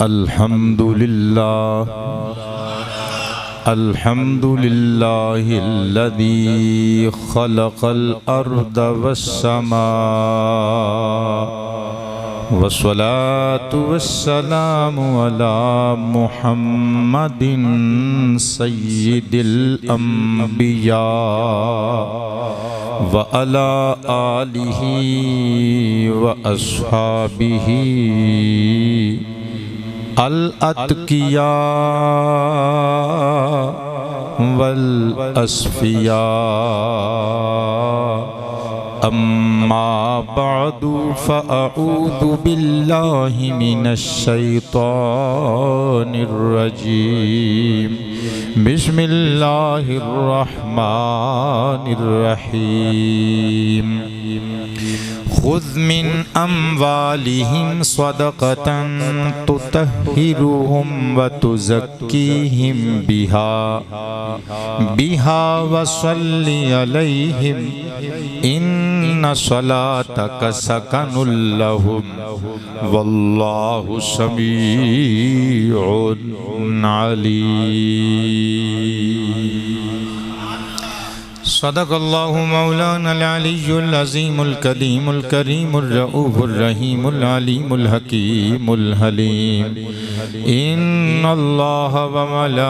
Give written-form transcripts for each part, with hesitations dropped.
الحمدللہ الذی خلق الارض والسماء والصلاة والسلام علی محمد سید الانبیاء وعلی آلہ واصحابہ الاتقیاء والاصفیاء اما بعد فاعوذ باللہ من الشیطان الرجیم بسم اللہ الرحمن الرحیم خذ من اموالهم صدقة تطهرهم وتزكيهم بها وصل عليهم إن صلاتك سكن لهم والله سميع عليم صدق اللہ مولانا العلی العظیم الکریم الکریم الرؤوف الرحیم العلیم الحکیم الحلیم ان اللہ وملائکتہ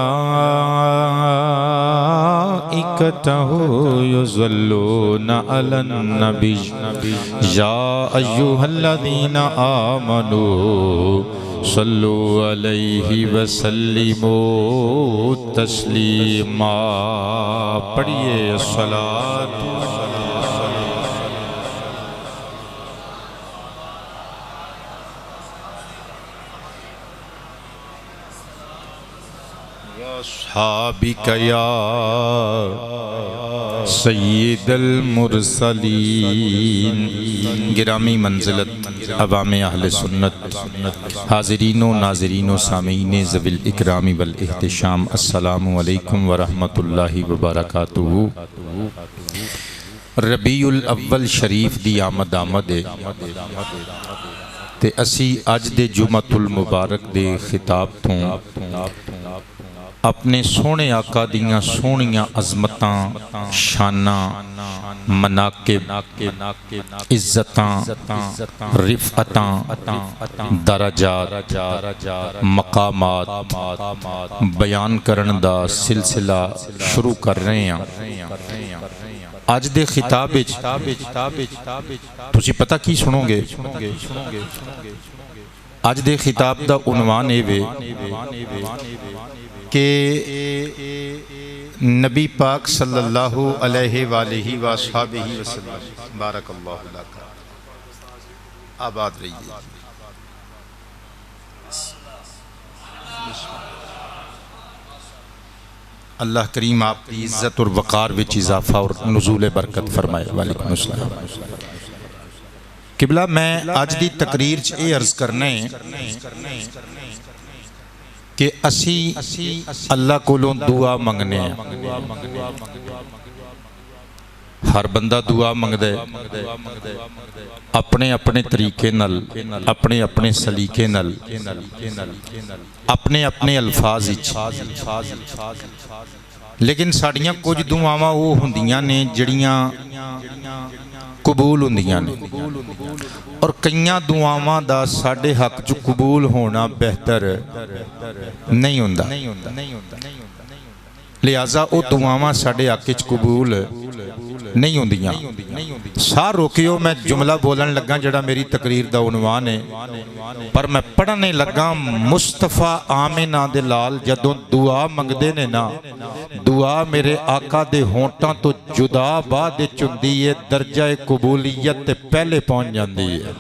یصلون علی النبی یا ایھا الذین آمنوا صلوا علیہ وسلموا تسلیما پڑھیے الصلاۃ یا اصحابک یا سید المرسلین گرامی منزلت عوام اہل سنت حاضرین و ناظرین و سامعین ذوی الاکرام والاحتشام السلام علیکم ورحمۃ اللہ وبرکاتہ۔ ربیع الاول شریف دی آمد ہے تے اسی اج دے جمعۃ المبارک دے خطاب تو اپنے سونے آقا دیاں سونیاں عظمتاں شاناں مناقب عزتاں رفعتاں درجات مقامات بیان کرن دا سلسلہ شروع کر رہے ہیں۔ آج دے خطاب وچ تسی پتہ کی سنو گے؟ آج دے خطاب دا عنوان ہے کہ نبی پاک صلی اللہ علیہ وآلہ وآلہ وسلم بارک اللہ لک آباد رہیے۔ اللہ کریم آپ کی عزت اور وقار وچ اضافہ اور نزول برکت فرمائے۔ وعلیکم السلام۔ قبلہ میں آج دی تقریر چ یہ عرض کرنا ہے کہ اسی اللہ کولوں دعا منگنے ہیں۔ ہر بندہ دعا منگدے اپنے اپنے طریقے نل، اپنے اپنے سلیقے نل، اپنے اپنے الفاظ وچ، لیکن ساڈیاں کچھ دعاواں وہ ہوندیاں نے جڑیاں قبول ہوندیاں نے، اور کئیاں دعاواں دا ساڈے حق چ قبول ہونا بہتر نہیں ہوندا، لہذا او دعاواں ساڈے حق چ قبول نہیں ہوندیاں۔ سا روکیو، میں جملہ بولن لگا جڑا میری تقریر دا عنوان ہے، پر میں پڑھنے لگا مصطفیٰ آمنہ دے لال جدوں دعا منگدے نے نا، دعا میرے آقا دے ہونٹاں تو جدا بعد چندی ہے، درجہ قبولیت تے پہلے پہنچ جاندی ہے۔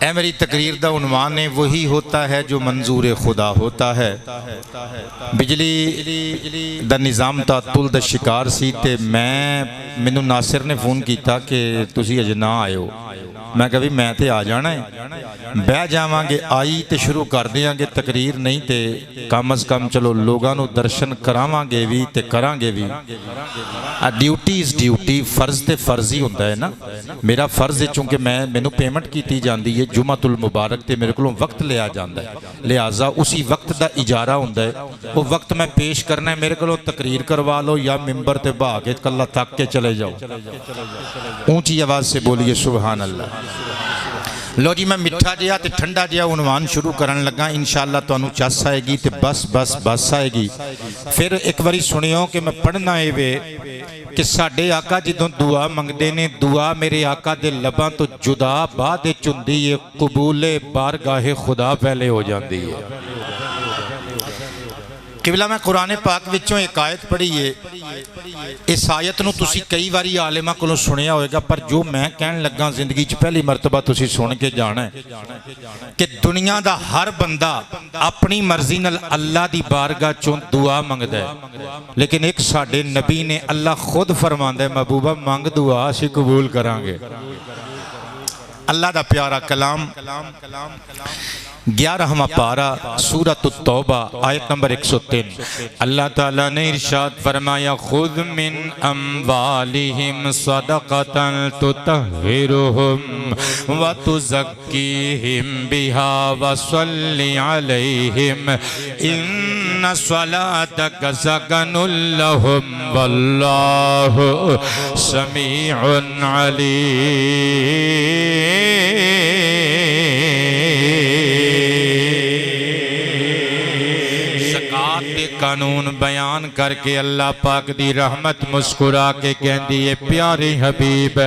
اے میری تقریر دا عنوان ہے وہی ہوتا ہے جو منظور خدا ہوتا ہے۔ بجلی دا نظام تعطل دا شکار سی تے مینوں ناصر نے فون کیتا کہ تسی اج نہ آئے ہو، میں کہا بھی میں تے آ جانا ہے بہ جاواں گے آئی تے شروع کر دیاں گے تقریر نہیں تے کم از کم چلو لوگاں نو درشن کراواں گے بھی تے کران گے بھی ڈیوٹی از ڈیوٹی فرض تے فرض ہی ہوندا ہے نا میرا فرض ہے چونکہ مینوں پیمنٹ کیتی جاندی ہے جمعۃ المبارک تے میرے کولوں وقت لیا جاندا ہے لہٰذا اسی وقت دا اجارہ ہوندا ہے وہ وقت میں پیش کرنا ہے میرے کولوں تقریر کروا لو یا ممبر تے بہا کے کلا تھک کے چلے جاؤ اونچی آواز سے بولیے سبحان اللہ لو جی میں مٹھا جہا تے ٹھنڈا جہا عنوان شروع کرن لگا انشاءاللہ تانوں چس آئے گی تے بس آئے گی پھر ایک باری سنیو کہ میں پڑھنا ہے وے کہ ساڈے آقا جدوں دعا منگدے نے دعا میرے آقا دے لباں تو جدا بعد چندی ہے قبول بارگاہ خدا پہلے ہو جاندی ہے قبلہ میں قرآن پاک وچوں ایک آیت پڑھی ہے اس آیت نو تسی کئی باری عالمہ کو سنیا ہوئے گا پر جو میں کہن لگا زندگی چ پہلی مرتبہ تسی سن کے جانا ہے کہ دنیا دا ہر بندہ اپنی مرضی نال اللہ دی بارگاہ چون دعا منگدا ہے لیکن ایک ساڈے نبی نے اللہ خود فرماندا ہے محبوبہ منگ دعا اسی قبول کران گے اللہ دا پیارا کلام 11واں پارہ سورۃ التوبہ آیت نمبر 103 اللہ تعالیٰ نے ارشاد فرمایا خذ من اموالہم صدقۃ تطہرہم وتزکیہم بہا وصل علیہم ان صلاتک سکن لہم واللہ سمیع علیم قانون بیان کر کے اللہ پاک دی رحمت مسکرا کے کہندی ہے پیارے حبیب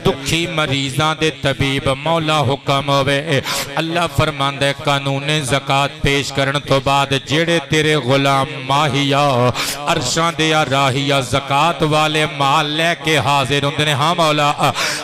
دکھی مریضاں دے طبیب مولا حکم ہوئے اللہ فرماندا ہے قانون زکات پیش کرن تو بعد جیڑے تیرے غلام ماہیا عرشاں دے راہیا زکات والے مال لے کے حاضر ہوندے نے ہاں مولا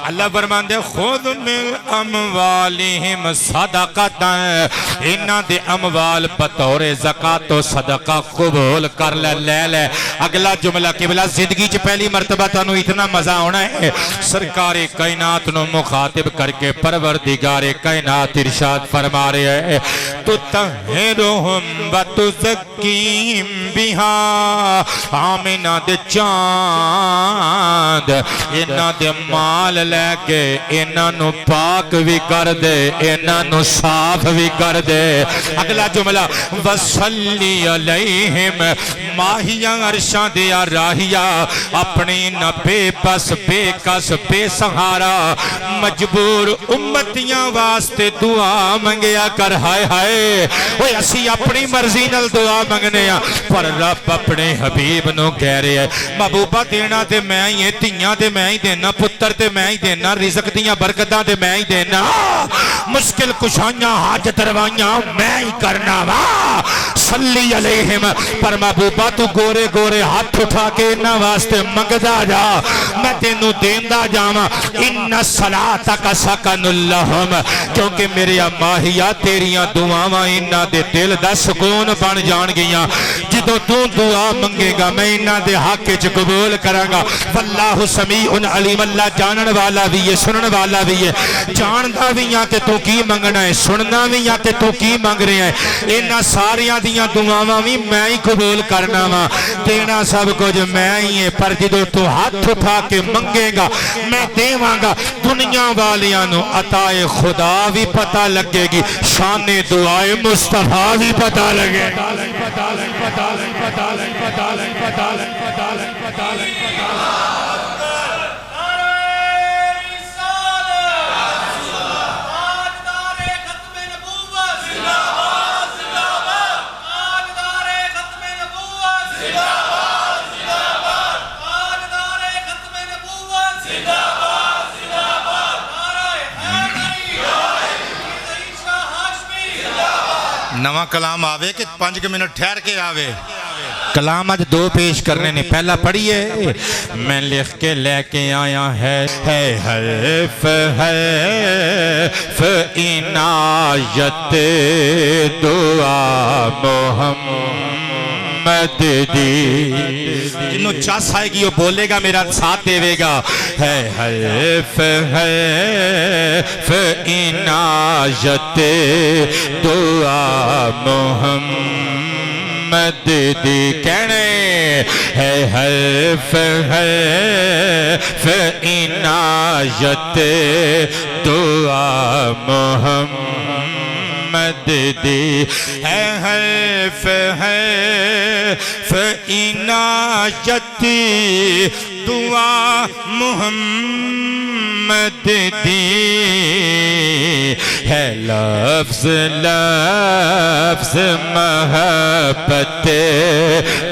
اللہ فرماندا ہے خذ من اموالہم صدقۃ انہاں دے اموال بطور زکات و صدقہ قبول کر لے اگلا جملہ قبلہ زندگی چ پہلی مرتبہ تانوں اتنا مزہ ہونا ہے سرکار کائنات نو مخاطب کر کے پروردگار کائنات ارشاد فرما رہے ہیں تطہرہم وتزکیہم بہا آمینہ دے چاند انہاں دے مال لے کے انہاں نو پاک بھی کر دے انہاں نو صاف بھی کر دے اگلا جملہ وصلی علیہم ماہیاں عرشاں دیا راہیا اپنی نہ بے بس بے کس بے سہارا مجبور امتیاں واسطے دعا منگیا کر ہائے ہائے اوے اسی اپنی مرضی نال دعا منگنے پر رب اپنے حبیب نو کہہ رہے ہیں محبوبہ دینا تے میں ہی تیاں تے میں ہی دینا پتر تے میں ہی دینا رزق دیاں برکتاں تے میں ہی دینا مشکل کشائیاں حاجت روائیاں میں ہی کرنا وا صلی علیہم پر محبوبہ تو گورے گورے ہاتھ اٹھا کے انہاں واسطے منگدا جا میں تینوں دیندا جاواں ان صلاتک سکن لہم کیونکہ میرے ماہیا تیریاں دعاواں انہاں دے دل دا سکون بن جان گیاں جدوں تو دعا منگے گا میں انہاں دے حق وچ قبول کراں گا واللہ سمیع علیم اللہ جانن والا بھی ہے سنن والا بھی ہے جاندا بھی ہے کہ تو کی منگنا ہے سننا بھی ہے کہ تو کی منگ رہے ہیں انہاں ساریاں دیاں دعاواں بھی میں ہی قبول کرنا وا دینا سب کچھ میں ہی ہے پر جدوں تو ہاتھ اٹھا کے منگے گا میں دیواں گا دنیا والیاں نو عطا خدا بھی پتہ لگے گی شان دعائے مصطفیٰ بھی پتہ لگے نواں کلام آوے کہ 5 منٹ ٹھہر کے آوے کلام آج 2 پیش کرنے نے پہلا پڑھیے میں لکھ کے لے کے آیا ہے حرف عنایت دعا محمد دی جنہوں چاس آئے گی وہ بولے گا میرا ساتھ دے گا ہے حیف عنایت دعا محمد دی کہنے ہے حیف عنایت دعا محمد دی ہے حیف عنایت دعا محمد دی ہے لفظ محبت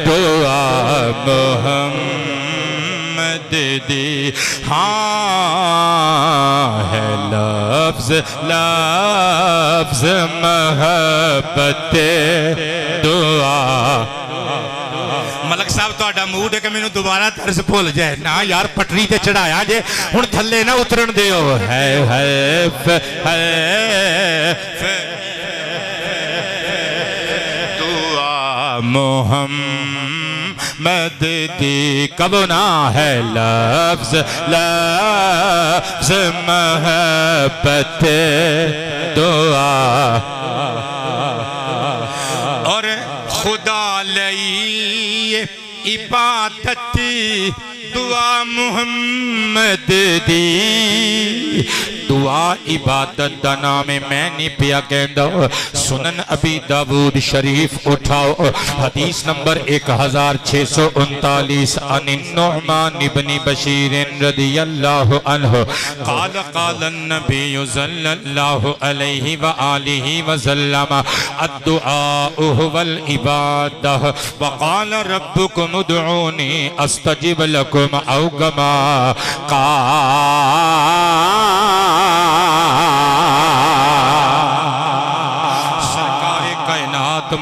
دعا محمد دی ہاں ہے لفظ محبت دعا ملک صاحب تو آڈا موڈ ہے کہ میں نے دوبارہ طرز بھول جائے نا یار پٹری تے چڑھایا جے ہن تھلے نہ اترن دیو ہے دعا محمد دی کب نہ ہے لفظ محبت دعا اور خدا لئی عبادت دعا محمد دی دعا عبادت دا نام میں نہیں پیا کہندہ سنن ابی داود شریف اٹھاؤ حدیث نمبر 1639 عن النعمان بن بشیر رضی اللہ عنہ قال النبی صلی اللہ علیہ وآلہ وسلم الدعاء هو العبادہ وقال ربکم ادعونی استجب لکم او کما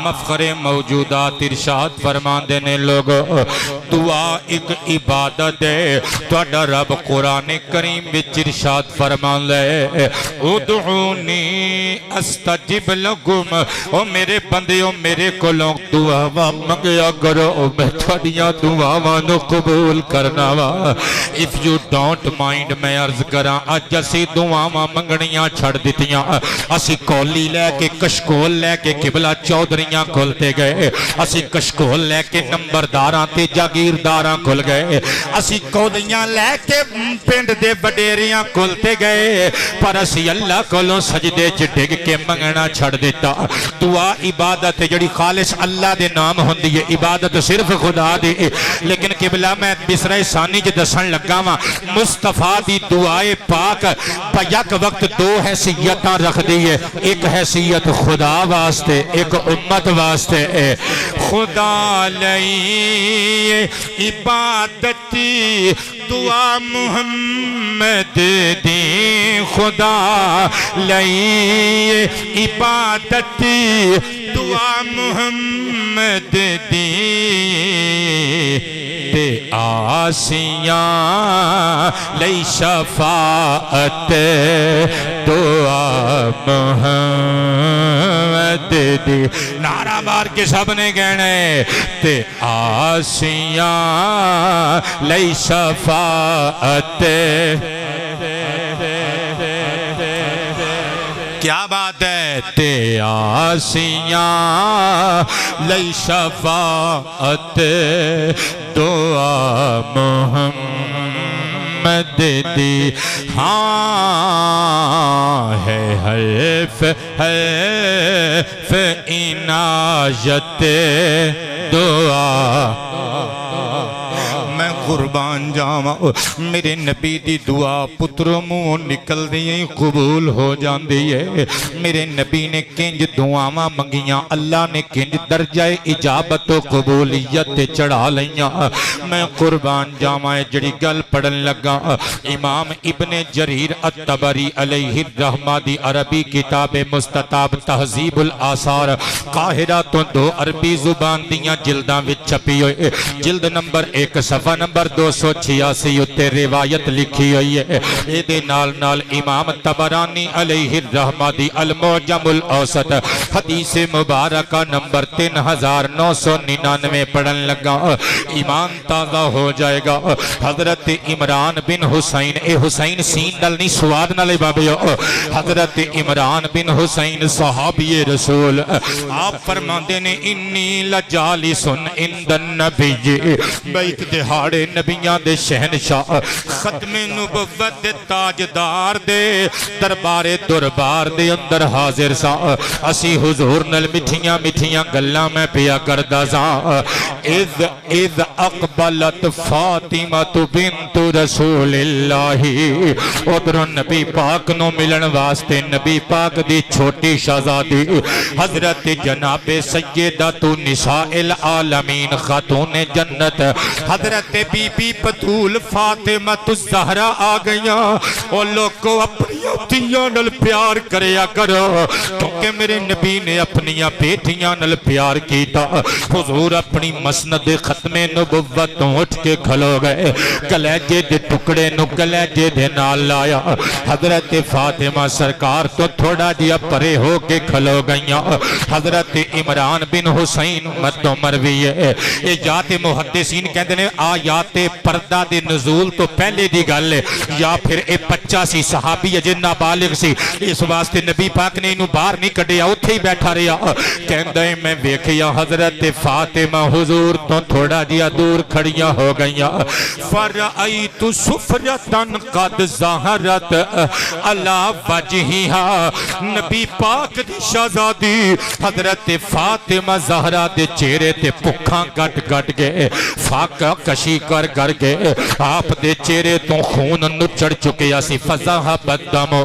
مفخر موجودات ارشاد فرمان دینے لوگو دعا ایک عبادت ہے توڑا رب قرآن کریم بچ ارشاد فرمان لے ادعونی استجب لکم او میرے بندیوں میرے کو لوگ دعا مانگیا کرو میں تھوڑیاں دعا مانو قبول کرنا وا if you don't mind میں عرض کراں اج اسی دعا مانگنیاں چھڑ دیتیاں اسی کولی لے کے کشکول لے کے قبلہ چودریاں کھلتے گئے اسی کشکول لے کے نمبرداراں تے جاگیرداراں کھل گئے اسی کولیاں لے کے پنڈ دے بڈیریاں کھلتے گئے پر اسی اللہ کولوں سجدے چ ڈگ کے منگنا چھڑ دیتا دعا عبادت جڑی خالص اللہ دے نام ہوندی ہے عبادت صرف خدا دی لیکن قبلہ میں بسرہ ثانی چ دسن لگا وا مصطفیٰ دی دعائے پاک بیک وقت دو حیثیتاں رکھ دی ہے ایک حیثیت خدا واسطے ایک امت واسطے خدا لئی عبادت دعا محمد دی خدا لئی عبادت دعا محمد دی تے آسیاں لئی شفاعت دعا محمد دی نعرہ مار کے سب نے کہنے تے آسیاں لئی شفاعت کیا بات ہے تے آسیاں لئی شفاعت دعا محمد دی ہاں ہے حیف عنایت دعا میں قربان جاواں میرے نبی دی دعا پتروں منہ نکل دی قبول ہو جاندی ہے میرے نبی نے کنج دعاواں منگیاں اللہ نے کنج درجہ اجابت و قبولیت چڑھا لیاں میں قربان جاواں جڑی گل پڑھن لگا امام ابن جریر الطبری علیہ الرحمہ دی عربی کتاب مستطاب تہذیب الآثار قاہرہ تو 2 عربی زبان دیاں جلداں وچ چھپی ہوئے جلد نمبر 1 صفحہ نمبر نمبر 286 اتنے روایت لکھی ہوئی ہے. یہ نال نال امام طبرانی علیہ الرحمہ دی المعجم الاوسط حدیث مبارکہ نمبر 3999 پڑھن لگا. ایمان تازہ ہو جائے گا. حضرت عمران بن حسین، اے حسین سین نال نہیں سواد نالے بابے، حضرت عمران بن حسین صحابی رسول آپ فرماندے نے انی لجالسن عند النبی، میں ایک دہاڑے نبیاں دے شہنشاہ ختم نبوت دے تاجدار دے دربار دے اندر حاضر سا. اسی حضور نال مٹھیاں مٹھیاں گلاں میں پیا کردا سا. اذ اقبلت فاطمہ بنت رسول اللہ، ادھر نبی پاک نو ملن واسطے نبی پاک دی چھوٹی شہزادی حضرت جناب سیدہ نساء العالمین خاتون جنت حضرت بی بی بطول فاطمہ الزہرا آ گئیاں. او لوگو اپنی بیٹیاں نال پیار کریا کرو، کیونکہ میرے نبی نے اپنی بیٹیاں نال پیار کیتا. حضور اپنی مسند ختم نبوت اٹھ کے کھلو گئے، کلیجے دے ٹکڑے نو کلیجے دے نال لایا. حضرت فاطمہ سرکار تو تھوڑا جیا پرے ہو کے کھلو گئیاں. حضرت عمران بن حسین مردوں مروی ہے. یہ جات محدثین کہتے ہیں آیات پردہ دے نزول تو پہلے دی گل ہے، یا پھر اے بچہ سی صحابی اجے نابالغ سی، اس واسطے نبی پاک نے انہوں باہر نہیں کڈیا، اتھے ہی بیٹھا رہا. کہندہ ہے میں ویکھیا حضرت فاطمہ حضور تو تھوڑا جیا دور کھڑیاں ہو گئیاں. فرأیت سفرتن قد ظہرت علی وجہہا، نبی پاک دی شہزادی حضرت فاطمہ زہرا دے چہرے تے پکھاں گٹ گٹ گئے، فاقہ کشی کر کر گئے. آپ دے چہرے تو خون نچڑ چکے اسی فضاہ بددمو.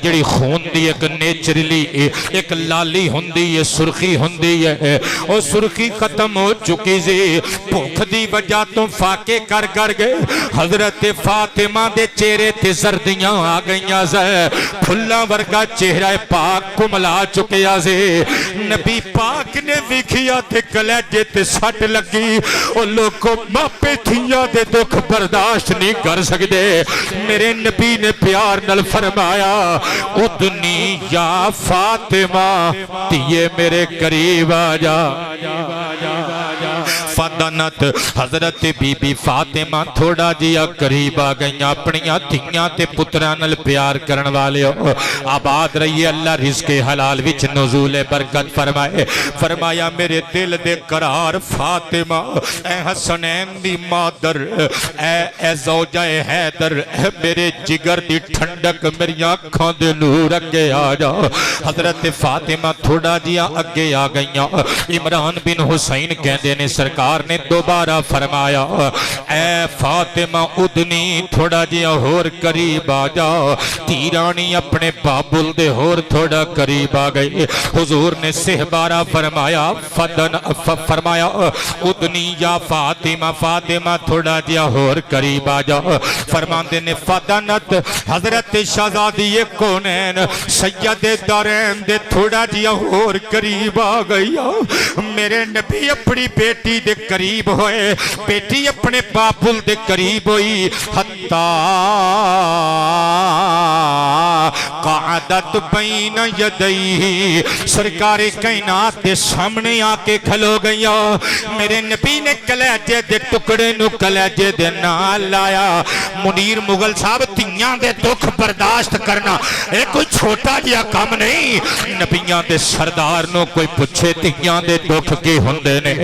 جڑی خون دی ایک نیچرلی ایک لالی ہوندی ہے، سرخی ہوندی ہے، اور سرخی ختم ہو چکی سی. بھوک دی وجہ تو فاقے کر کر گئے. حضرت فاطمہ دے چہرے تے زردیاں آ گئیاں سے، پھلا ورگا چہرہ پاک کملا چکیا سے. نبی پاک نے وکھیا تے کلیجے تے سٹ لگی. اور لوگوں ماپے تھیاں دے دکھ برداشت نہیں کر سکتے. میرے نبی نے پیار نل فرمایا ادنی یا فاطمہ، تیے میرے قریب آ جا. فدنت حضرت بی بی فاطمہ تھوڑا جیا قریب آ گئیاں. اپنیاں دھیاں تے پتران نال پیار کرن والے ہو، آباد رہیے. اللہ رزق حلال وچ نزول برکت فرمائے. فرمایا میرے دل دے قرار فاطمہ، اے حسنین دی مادر، اے زوجہ حیدر، اے میرے جگر دی ٹھنڈک، میری آنکھاں دے نور اگے آ جا. حضرت فاطمہ تھوڑا جیا اگے آ گئیاں. عمران بن حسین کہندے نے سرکار نے دوبارہ فرمایا اے فاطمہ ادنی، تھوڑا جیا ہور قریب آ جا. تیرانی اپنے بابل دے ہور تھوڑا قریب آ گئی. حضور نے سہبارہ فرمایا فرمایا ادنی یا فاطمہ، فاطمہ تھوڑا جیا ہور قریب آ جا. فرماندے نے فدنت حضرت شہزادی کونین سید دارین دے تھوڑا جیا ہور قریب آ گئی. میرے نبی اپنی بیٹی دے قریب ہوئے، بیٹی اپنے بابل دے قریب ہوئی. حتی قعدت بین یدیہ، سرکار کائنات دے سامنے آ کے کھلو گیا. میرے نبی نے کلیجے دے ٹکڑے نو کلیجے دے نال لایا. منیر مغل صاحب تیاں دے دکھ برداشت کرنا اے کوئی چھوٹا جیا کام نہیں. نبیاں دے سردار نو کوئی پوچھے تیاں دے دکھ کے ہوندے نے.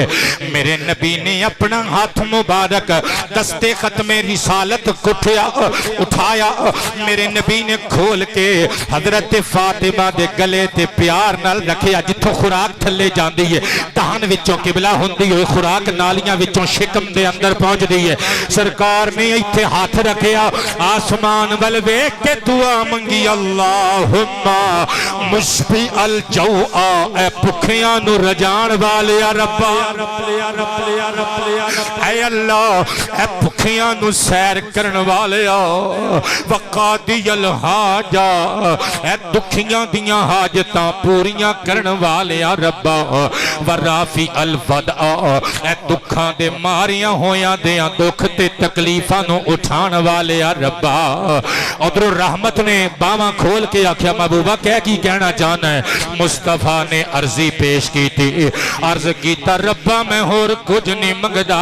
میرے نبی نے اپنا ہاتھ مبارک دستے ختم رسالت اٹھایا. میرے نبی نے کھول کے حضرت فاطمہ دے گلے تے پیار نال رکھیا. جتھوں خوراک تھلے جاندی ہے دہن وچوں قبلہ ہوندی ہوئے خوراک نالیاں وچوں شکم دے اندر پہنچ دی ہے. سرکار نے ایتھے ہاتھ رکھیا، آسمان ول ویکھ کے دعا منگی اللہم مشفی الجوع، اے بھکھیاں نو رجان والے ربا، اے اللہ اے بھکھیاں نو سیر کرن والیا وقاضی الحاجہ اے دکھیاں دیاں حاجتاں پوریاں کرن والیا ربا ورافی الفدع اے دکھاں دے ماریاں ہویاں دیاں دکھ تے تکلیفاں نو اٹھان والیا ربا ادھر رحمت نے باواں کھول کے آکھیا محبوبہ کہہ کی کہنا چاہنا ہے مصطفیٰ نے عرضی پیش کی تھی عرض کیتا ربا میں اور کچھ نہیں منگدا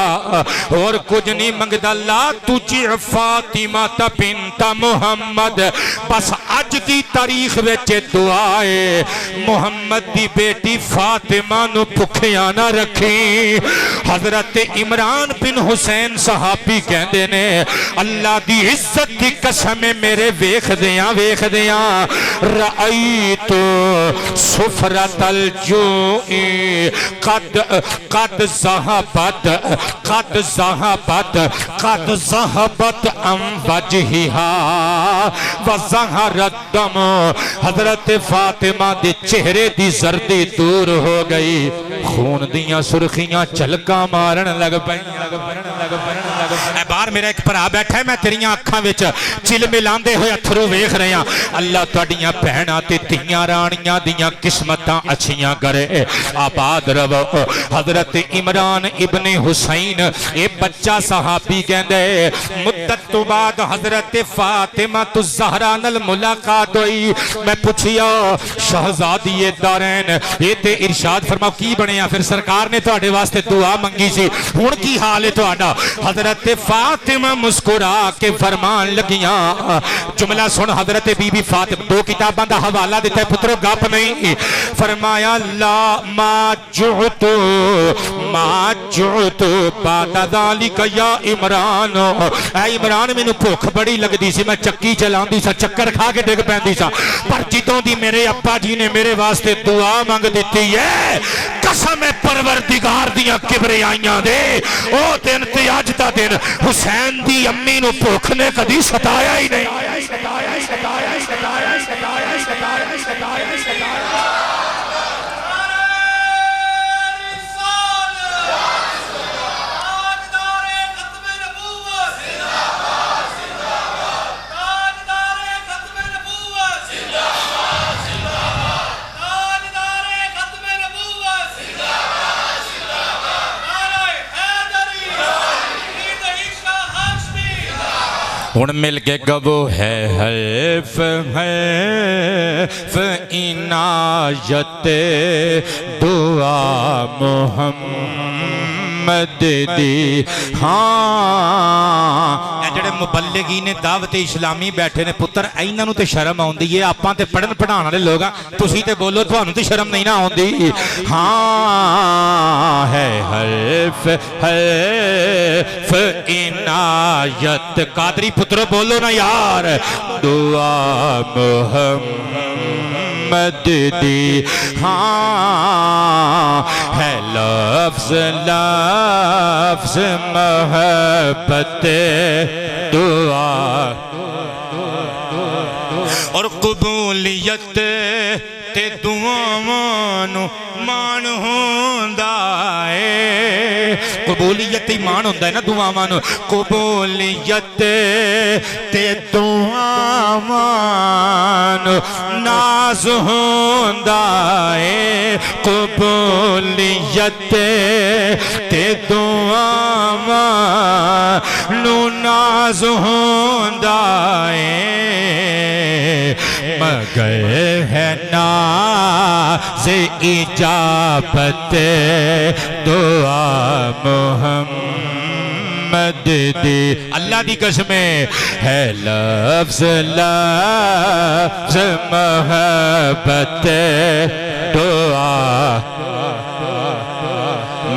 اور کچھ نہیں منگدا لا تجع فاطمہ بنت محمد بس اج دی تاریخ وچ دعائے محمد دی بیٹی فاطمہ نو بھکھیاں نہ رکھی حضرت عمران بن حسین صحابی کہندے نے اللہ دی عزت دی قسم میرے ویکھ دیاں رأیت سفرت الجوع قد ذهبت عن وجهها وظهر الدم حضرت فاطمہ دے چہرے دی زردی دور ہو گئی خون دیاں سرخیاں چلکاں مارن لگ پئیں اے باہر میرا ایک بھرا بیٹھا ہے میں تیریاں اکھاں وچ چل ملاندے ہوئے اتھرو ویکھ رہا اللہ تہاڈیاں بہناں تے دھیاں رانیاں دیاں قسمتاں اچھیاں کرے آباد رہو حضرت عمران ابن حسین اے بچہ صحابی کہندے مدت تو بعد حضرت فاطمہ الزہرا نال ملاقات ہوئی میں پوچھیا شہزادی دارین یہ تے ارشاد فرماؤ کی بنیا پھر سرکار نے تہاڈے واسطے دعا منگی سی ہن کی حال ہے تہاڈا حضرت فاطمہ مسکرا کے فرمان لگیاں جملہ سن حضرت بی بی فاطمہ دو کتاباں دا حوالہ دیتا ہے پترو گپ نہیں فرمایا لا ما جعتو بعد ذالک یا عمران اے عمران میں نو بھوک بڑی لگ دی سی میں چکی چلان دی سا چکر کھا کے ڈگ پین دی سا پر جتوں دی میرے ابا جی نے میرے واسطے دعا مانگ دیتی ہے قسم پروردگار دیاں کبریائیاں دے او دن تے اج دا دن حسین دی امی نو بھوک نے کدی ستایا ہی نہیں ہن مل کے گبو ہے حیف عنایت دعا محمد دی ہاں جڑے مبلغین دعوت اسلامی بیٹھے نے پتر ایناں نوں تے شرم آوندی ہے آپاں تے پڑھن پڑھان والے لوگ ہاں تسی تے بولو تھانوں تے شرم نہیں نہ آوندی ہاں ہے حیف عنایت قادری پترو بولو نا یار دعا محمد دی ہاں ہے لفظ محبت دعا اور قبولیت تے دعاواں نو مان ہوندا اے قبولیت ایمان ہوندا ہے نا دعاواں نو قبولیت تے دعاواں نو ناز ہوندا اے قبولیت تے دعاواں نو ناز ہوندا اے مگر ہے ناز اجابت دعا محمد دی اللہ دی قسم ہے لفظ محبت دعا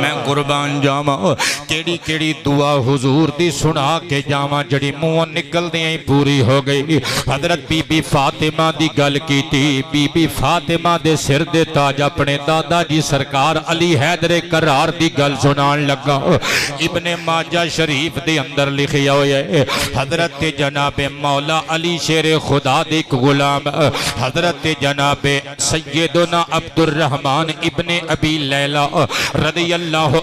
میں قربان جاواں کیڑی کیڑی دعا حضور دی سنا کے جاواں جڑی منہ نکل دیاں پوری ہو گئی حضرت بی بی فاطمہ دی گل کیتی بی بی فاطمہ دے سر دے تاج اپنے دادا جی سرکار علی حیدر کرار دی گل سنان لگا ابن ماجہ شریف دے اندر لکھیا ہوئے حضرت جناب مولا علی شیر خدا دے ایک غلام حضرت جناب سیدنا عبد الرحمن ابن ابی لیلہ رضی اللہ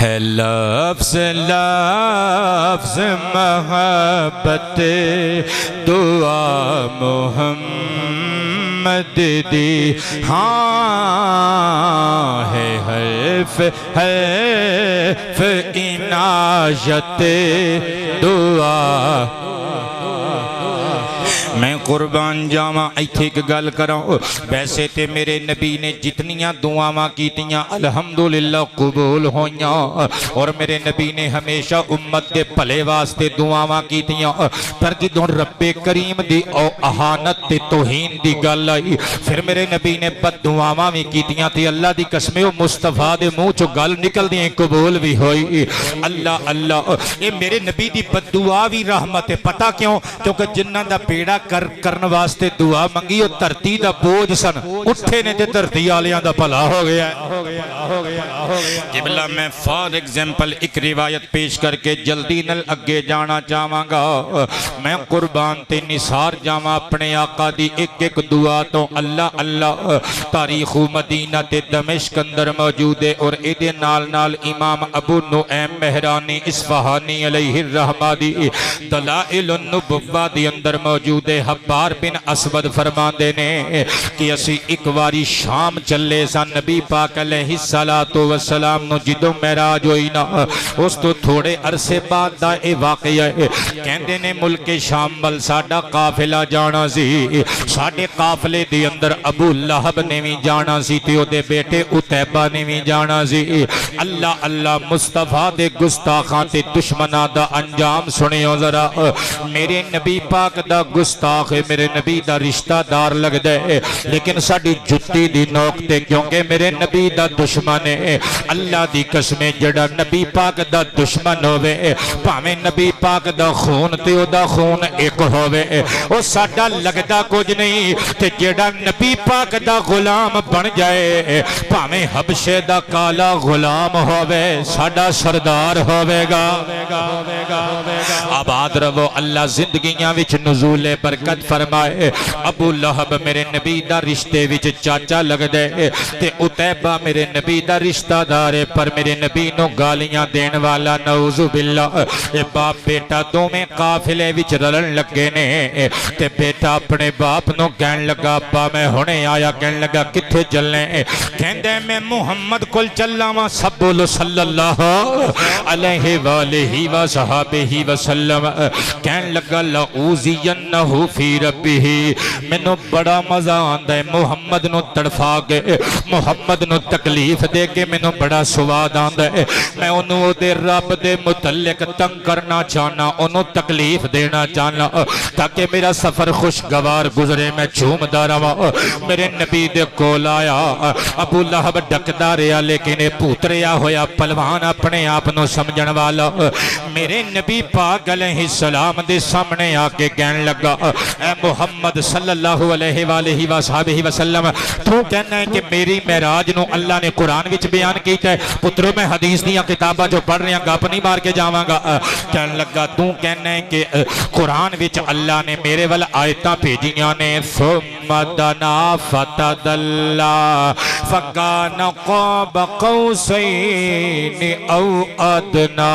ہے لفظ لفظ محبت دعا محمد دی ہاں ہے حرف حرف عنایت دعا میں قربان جاواں ایتھے ایک گل کراں ویسے تے میرے نبی نے جتنیاں دعاواں کیتیاں الحمدللہ قبول ہوئیاں اور میرے نبی نے ہمیشہ امت دے بھلے واسطے دعاواں کیتیاں پر جدوں رب کریم دی او اہانت تے توہین دی گل آئی پھر میرے نبی نے بد دعاواں بھی کیتیاں تے اللہ دی قسم او مصطفیٰ دے منہ چوں گل نکلدی قبول بھی ہوئی اللہ اللہ اے میرے نبی دی بد دعا بھی رحمت ہے پتہ کیوں کیونکہ جنہاں دا بیڑا کرن واسطے دعا منگی اور دھرتی دا بوجھ سن اٹھے نے تے دھرتی والیاں دا بھلا ہو گیا قبلہ میں فار ایگزامپل ایک روایت پیش کر کے جلدی نل اگے جانا چاہواں گا میں قربان تے نثار جاواں اپنے آقا دی ایک ایک دعا تو اللہ اللہ تاریخ مدینہ تے دمشق اندر موجود ہے اور ایدے نال نال امام ابو نعیم مہرانی اصفہانی علیہ الرحمہ دی دلائل النبوہ دی اندر موجود ہے حبار بن اسود فرماندے نے کہ اسی ایک واری شام چلے سا نبی پاک علیہ السلام نو جدو معراج ہوئی نا اس تو تھوڑے عرصے بعد دا اے واقعہ ہے کہندے نے ملک شام ول ساڈا قافلہ جانا سی ساڈے قافلے دی اندر ابو لہب نے بھی جانا سی تے او دے بیٹے عتیبہ نے بھی جانا سی اللہ اللہ مصطفیٰ دے گستاخاں تے دشمناں دا انجام سنیو ذرا میرے نبی پاک دا گستاخ ہے میرے نبی دا رشتہ دار لگ دے لیکن ساڑی جتی دی نوکتے کیونکہ میرے نبی دا دشمن ہے اللہ دی قسمیں جڑا نبی پاک دا دشمن ہوئے پاہمیں نبی پاک دا خون تے او دا خون ایک ہوئے او ساڑا لگدا کچھ نہیں تے جڑا نبی پاک دا غلام بن جائے پاہمیں حبشے دا کالا غلام ہوئے ساڑا سردار ہوئے گا آباد رو اللہ زندگیاں وچ نزول برکت فرمائے ابو لہب میرے نبی دا رشتے وچ چاچا لگ دے تے عتیبہ میرے نبی دا رشتہ دار پر میرے نبی نو گالیاں دین والا نعوذ باللہ اے باپ بیٹا دو میں قافلے وچ رلن لگے نے تے بیٹا اپنے باپ نو کہن لگا ابا میں ہونے آیا کہن لگا کتھے چلنے کہندے میں محمد کل چلاواں سب بولو صلی اللہ علیہ وآلہ وصحابہ وسلم کہن لگا لَأُوذِيَنَّهُ فِي رَبِّهِ میں نو بڑا مزہ آندہ ہے محمد نو تڑفا کے محمد نو تکلیف دے کے میں نو بڑا سواد آندہ ہے میں انہوں دے رب دے متعلق تنگ کرنا چاہنا انہوں تکلیف دینا چاہنا تاکہ میرا سفر خوشگوار گزرے میں چوم دارا میرے نبی دے کول آیا ابو لہب ڈکدا رہا لیکن پوتریا ہویا پلوان اپنے آپ نو سمجھن والا میرے نبی پاک علیہ السلام دے سامنے آکے کہن لگا اے محمد صلی اللہ علیہ وآلہ وصحابہ وسلم تو کہنا ہے کہ میری معراج نو اللہ نے قرآن وچ بیان کیتا ہے پتروں میں حدیث دیا کتابہ جو پڑھ رہے ہیں گاپ نہیں مار کے جاواں گا کہن لگا تو کہنا ہے کہ قرآن وچ اللہ نے میرے وال آیتاں بھیجیاں نے ثم دنا فتدلا فکان قاب قوسین او ادنا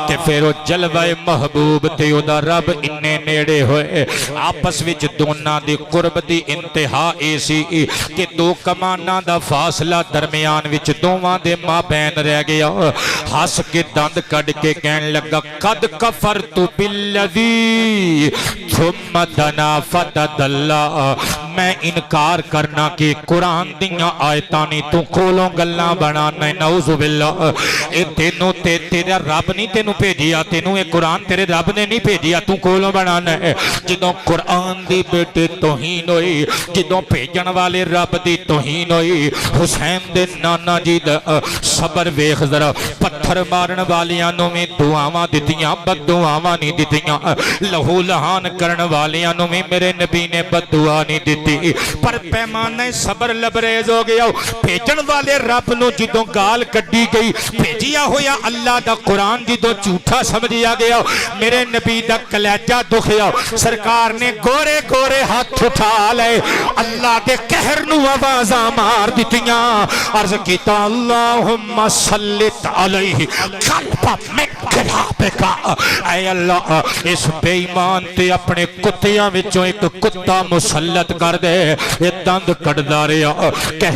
کہ پھر وہ جلوہ محبوب تے او دا رب انہیں نیڑے ہوئے آپس وچ دونا دی قرب دی انتہا ایسی کہ دو کمانا دا فاصلہ درمیان وچ دوواں دے ماں بین رہ گیا ہس کے دند کڑ کے کہن لگا قد کفرت بالذی ثم دنا فتدلا میں انکار کرنا کہ قرآن دیاں آیتانی تو کھولوں گلاں بنانا نعوذ باللہ اے تینوں تیرا رب نہیں تینوں بھیجیا تینوں اے قرآن تیرے رب نے نہیں بھیجیا تو کھولوں بنانا ہے جدوں قرآن دی بیٹے توہین ہوئی جدوں بھیجن والے رب دی توہین ہوئی حسین دے نانا جی دا صبر ویخ ذرا پتھر مارن والیاں نو میں دعاواں دتیاں بد دعاواں نہیں دتیاں لہو لہان کرن والیاں نو میں میرے نبی نے بد دعا نہیں دتی دیتی پر پیمانہ صبر لبریز ہو گیا بھیجن والے رب نو جدوں گال کڈی گئی بھیجیا ہویا اللہ دا قرآن جدوں جھوٹا سمجھیا گیا میرے نبی دا کلیجہ دکھیا سرکار نے گورے گورے ہاتھ اٹھا لے اللہ دے قہر نو آوازاں مار دتیاں عرض کیتا اللہم صلت علیہ قلب من کلابکا اے اللہ اس بے ایمان تے اپنے کتیاں وچوں ایک کتا مسلط کر دے یہ دند کڑدا رہیا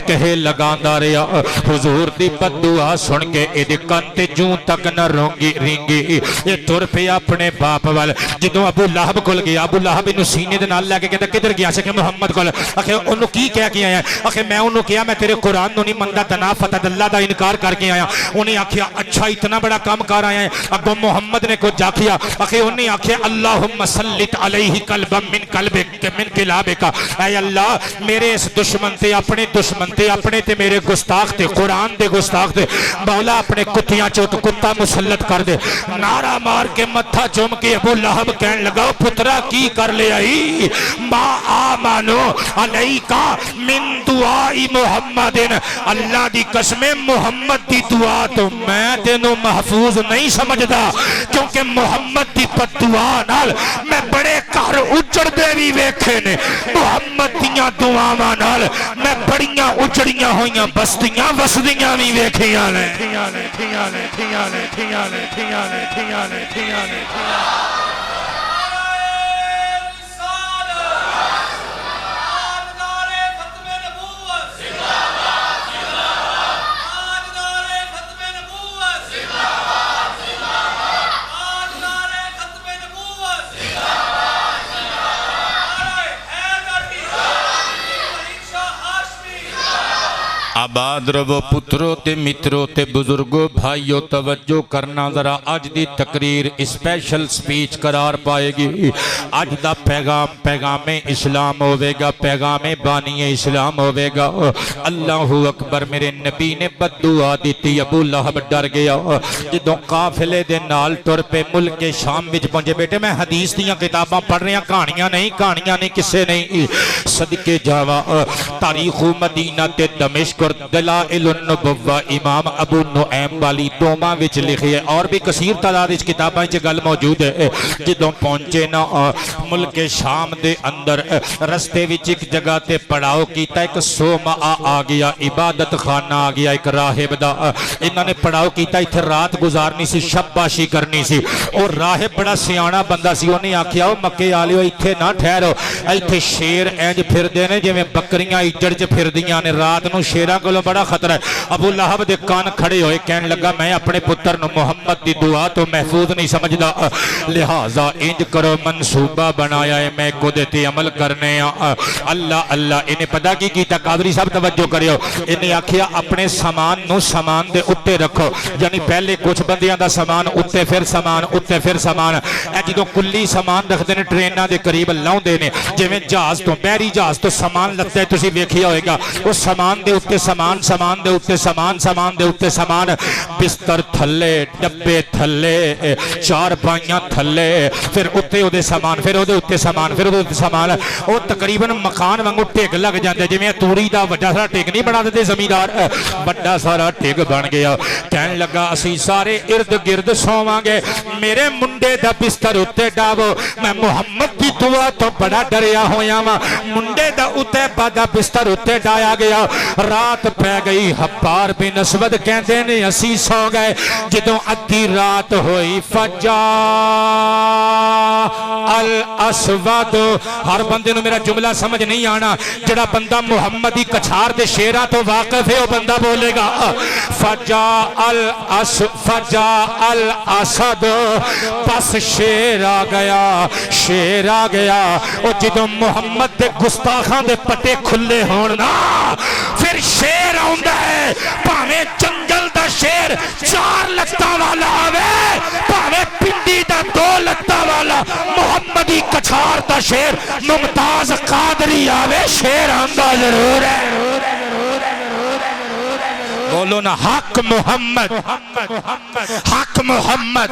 کہے لگاندا رہیا حضور دی بد دعا سن کے اے کان تے جوں تک نہ رونگی رینگی یہ تر پیا اپنے باپ وال جدوں ابو لہب کول گیا ابو لہب انہوں سینے دے نال لے کے کہتا کدھر گیا کہ محمد کول آخر انہوں کی کہہ کے آیا آخر میں انہوں کہا میں تیرے قرآن نو نہیں مندہ دنا فتح اللہ دا انکار کر کے آیا انہیں آکھیا اچھا اتنا بڑا کام کر آیا ہے ابو محمد نے کو جا کیا آخر انہیں آکھیا اللہم صلت علیہ قلبا من قلبک من کلابکا اے اللہ میرے اس دشمن تے اپنے تے میرے گستاخ تے قرآن دے گستاخ تے مولا اپنے کتیاں چوت کتا مسلط کر دے نعرہ مار کے متھا چوم کے ابو لہب کہن لگا پترا کی کر لے آئی ما آمانو علیکا من دعائی محمد اللہ دی قسم محمد دی دعا تو میں تینوں محفوظ نہیں سمجھدا کیونکہ محمد دی پت دعا نال میں بڑے کار اجڑ دے بھی ویکھے نے محمد دیاں دعاواں نال میں بڑیاں اجڑیاں ہویاں بستیاں وسدیاں بھی ویکھیاں نے آباد رہو پترو تے مترو تے بزرگو بھائیو توجہ کرنا ذرا آج دی تقریر اسپیشل سپیچ قرار پائے گی آج دا پیغام اسلام ہوئے گا پیغام بانی اسلام ہوئے گا اللہ اکبر میرے نبی نے بد دعا دیتی ابو لہب ڈر گیا جدوں قافلے دے نال ٹر پہ ملک شام وچ پہنچے بیٹے میں حدیث دیاں کتاباں پڑھ رہے ہیں کہانیاں نہیں کسے نہیں صدقے جاوا تاریخ مدینہ تے دمشق اور دلائل النبوہ امام ابو نعیم والی دوماں وچ لکھی ہے اور بھی کثیر تعداد اس کتاباں وچ گل موجود ہے جدوں پہنچے نا ملک شام دے اندر رستے وچ ایک جگہ تے پڑاؤ کیتا ایک سوما آ گیا عبادت خانہ آ گیا ایک راہب دا انہوں نے پڑاؤ کیتا ایتھے رات گزارنی سی شب باشی کرنی سی اور راہب بڑا سیاںا بندہ سی انہیں آکھیا او مکے والےو ایتھے نہ ٹھہرو ایتھے شیر انج پھردے نے جویں بکریاں اجڑ چ پھردیاں نے رات نو شیراں کولوں بڑا خطرہ ہے ابو لہب دے کان کھڑے ہوئے کہنے لگا میں اپنے پتر نو محمد دی دعا تو محفوظ نہیں سمجھدا لہذا انج کرو منصوبہ بنایا ہے میں کو دیتے عمل کرنے اللہ انہیں پتہ کی کیتا قادری صاحب توجہ کریو انہیں آکھیا اپنے سامان نو سامان دے اتے رکھو یعنی پہلے کچھ بندیاں دا سامان اتے پھر سامان اے جدوں کلی سامان رکھتے نے ٹریناں دے قریب لاؤندے نے جویں جہاز تو بحری جہاز تو سامان لگتا ہے تسی ویکھیا ہوئے گا اس سامان دے اتے سامان دے اتے سامان بستر تھلے ڈبے تھلے چار پائیاں تھلے پھر اتے او دے سامان پھر او دے اتے سامان او تقریباً مکان وانگو ٹھیک لگ جاندے جویں توری دا وڈا سارا ٹھیک نہیں بنا دیتے زمیندار وڈا سارا ٹھیک بن گیا کہنے لگا اسی سارے ارد گرد سوواں گے میرے منڈے دا بستر اتے ڈاو میں محمد کی دعا تو بڑا ڈریا ہویا ماں منڈے دا اتے دا بستر اتے ڈایا گیا رات پہ گئی حبار بن اسود کہندے نے اسی سو گئے جدوں ادھی رات ہوئی فجا الاسود ہر بندے نو میرا جملہ سمجھ نہیں آنا جڑا بندہ محمدی کچھار دے شیرہ تو واقف ہے وہ بندہ بولے گا فجا الاسد پس شیر آ گیا اور جدوں محمد دے گستاخاں دے پٹے کھلے ہونا پھر شیر آندا ہے پاویں جنگل دا شیر 4 لتاں والا آوے پاویں پنڈی دا 2 لتاں والا محمدی کچھار دا شیر ممتاز قادری آوے شیر آندا ضرور ہے بولو نا حق محمد حق محمد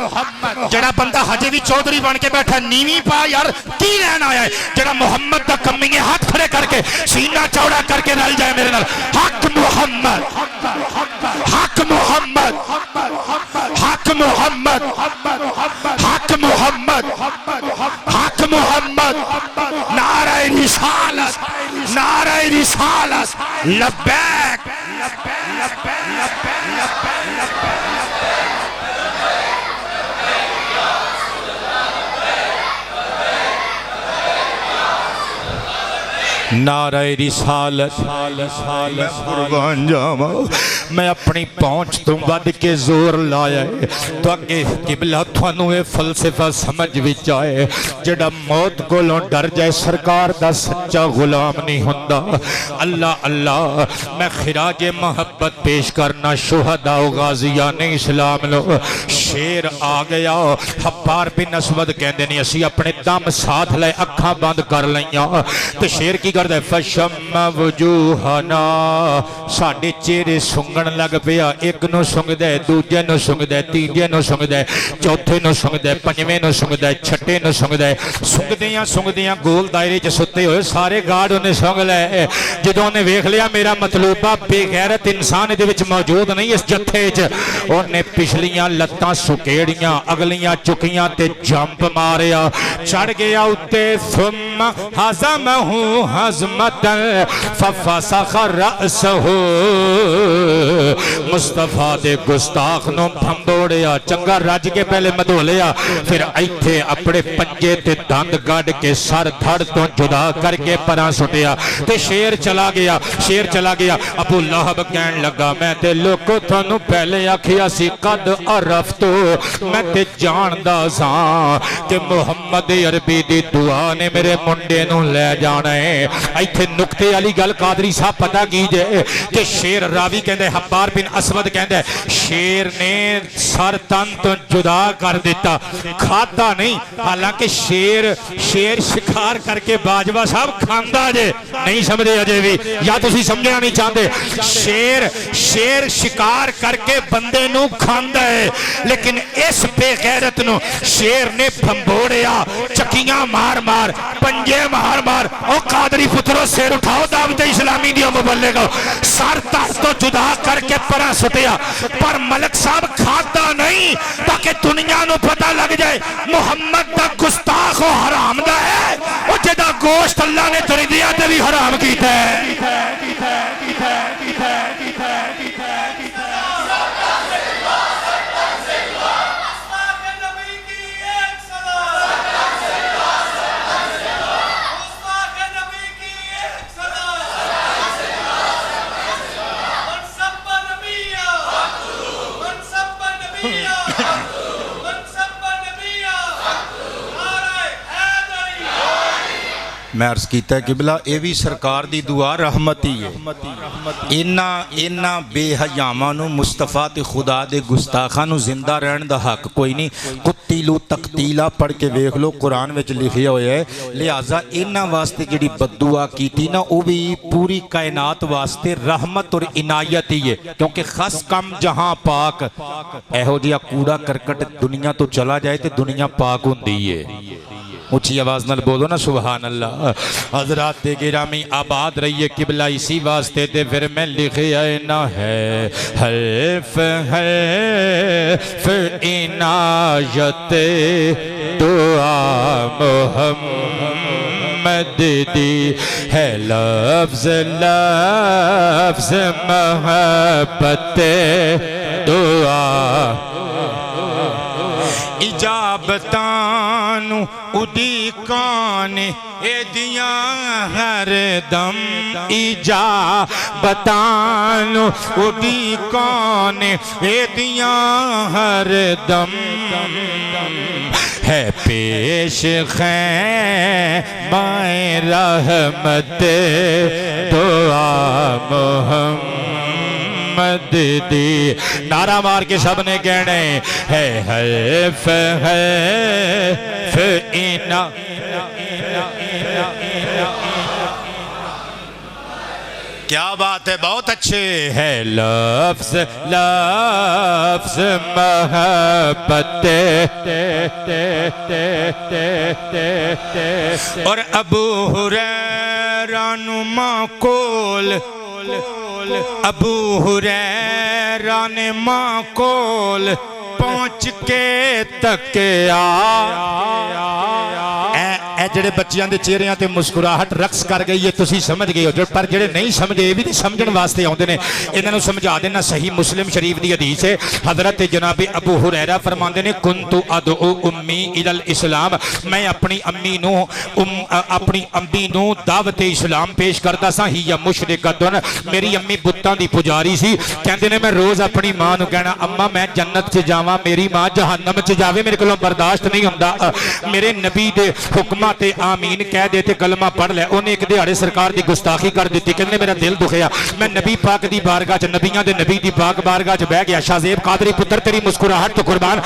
جڑا بندہ ہجے بھی چودھری بن کے بیٹھا نیوی پا یار کی لینا آیا ہے جڑا محمد دا کمی ہے ہاتھ کھڑے کر کے سینہ چوڑا کر کے رل جائے میرے نال حق محمد حق محمد حق محمد حق محمد حق محمد نعرہ رسالت نعرہ رسالت لبیک نعرہ رسالت میں قربان جاواں میں اپنی پہنچ تو ود کے زور لایا ہے تو اگے قبلہ تھانوں اے فلسفہ سمجھ وچ آئے جڑا موت کولوں ڈر جائے سرکار دا سچا غلام نہیں ہوندا اللہ اللہ میں خراج محبت پیش کرنا شہداء و غازیان اسلام لو شیر آ گیا حبار بن اسود کہندے نہیں اسی اپنے دم ساتھ لے اکھاں بند کر لیاں تے شیر کی کردا ہے فشم وجوہنا ساڈے چہرے سنگن لگ پیا ایک نو سنگدا ہے دوجے نو سنگدا ہے تیجے نو سنگدا ہے چوتھے نو سنگدا ہے پنجویں نو سنگدا ہے چھٹے نو سنگدا ہے سنگدیاں گول دائرے چ ستے ہوئے سارے گارڈ انہیں سنگ لے جدوں نے ویکھ لیا میرا مطلوبہ بے غیرت انسان دے وچ موجود نہیں اس جتھے چ اونے پچھلیاں لتاں سکیڑیاں اگلیاں چکیاں تے جمپ ماریا چڑھ گیا اوتے ثم ہزمہ حزمتا ففسخ رأسہ مصطفیٰ دے گستاخ نو بھمبوڑیا چنگا رج کے پہلے مدو لیا پھر ایتھے اپنے پنجے تے دند گاڑ کے سر دھڑ تو جدا کر کے پرا سٹیا تے شیر چلا گیا ابو لہب کہن لگا میں تے لوکو تھانو پہلے آکھیا سی قد عرفتو میں تے جاندا ساں کہ محمد عربی دی دعا نے میرے منڈے نو لے جانا ہے ایتھے نکتے علی گل قادری صاحب پتہ کیجئے کہ شیر راوی کہندے حبار بن اسود کہندے شیر نے سر تن تو جدا کر دیتا کھاتا نہیں حالانکہ شیر شکار کر کے باجوہ صاحب کھاندا جے نہیں سمجھے اجے بھی یا تسی سمجھنا نہیں چاہتے شیر شکار کر کے بندے نو کھاندا ہے لیکن اس بے غیرت نو شیر نے بھمبوڑیا چکیاں مار مار پنجے مار مار او قادری پترو سیر اٹھاؤ دعوت اسلامی دیا مبلغ سر تحت تو جدا کر کے پرا سٹیا پر ملک صاحب کھاتا نہیں تاکہ دنیا نو پتہ لگ جائے محمد دا گستاخ و حرام دا ہے او جدا گوشت اللہ نے دردیا تے بھی حرام کیتا ہے میں عرض کیتا ہے قبلہ اے بھی سرکار دی دعا رحمتی ہے اینا بے حیاماں نو مصطفیٰ تے خدا دے گستاخاں نو زندہ رہن دا حق کوئی نہیں قتیلو تقتیلہ پڑھ کے ویکھ لو قرآن وچ لکھیا ہویا ہے لہٰذا اینا واسطے جڑی بددعا کیتی نا او بھی پوری کائنات واسطے رحمت اور عنایت ہی ہے کیونکہ خاص کم جہاں پاک ایہو جیا کوڑا کرکٹ دنیا تو چلا جائے تے دنیا پاک ہوندی ہے اونچی آواز نال بولو نا سبحان اللہ حضرات گرامی آباد رہیے قبلہ اسی واسطے دے پھر میں لکھے آئینا ہے حلف عنایت دعا محمد دی ہے لفظ محبت دعا اجابتان اڈی کان اے دیاں ہر دم اجابتان اڈی کان اے دیاں ہر دم ہے پیش خیمہ رحمت دعا محمد دی نعرہ مار کے سب نے کہنے ہے حلف اینا کیا بات ہے، بہت اچھے ہے لفظ لفظ محبت اور ابو ہریرہ نو معقول ابو ہریرہ نے معقول پہنچ کے تکیا اے جڑے بچیاں دے چہریاں تے مسکراہٹ رقص کر گئی ہے تسی سمجھ گئے ہو، پر جڑے نہیں سمجھے یہ بھی تے سمجھن واسطے آوندے نے، انہاں نوں سمجھا دینا۔ صحیح مسلم شریف دی حدیث ہے، حضرت جناب ابو ہریرہ فرماندے نے کنت ادعو امی الی الاسلام، میں اپنی امی نو دعوت اسلام پیش کردا سا، ہی یا مشرکۃ، میری امی بتاں دی پجاری سی، کہندے نے میں روز اپنی ماں نو کہنا اما میں جنت چ جاواں، میری ماں جہنم چ جاوے، میرے کولوں برداشت نہیں ہوندا، میرے نبی دے حکماں تے آمین کہہ دیتے کلمہ پڑھ لے، انہیں ایک دیہاڑے سرکار دی گستاخی کر دیتی، کہنے میرا دل دکھیا، میں نبی پاک دی بارگاہ چ نبیاں دے نبی دی پاک بارگاہ چ بیٹھ گیا، شاہ زیب قادری پتر تیری مسکراہٹ تو قربان،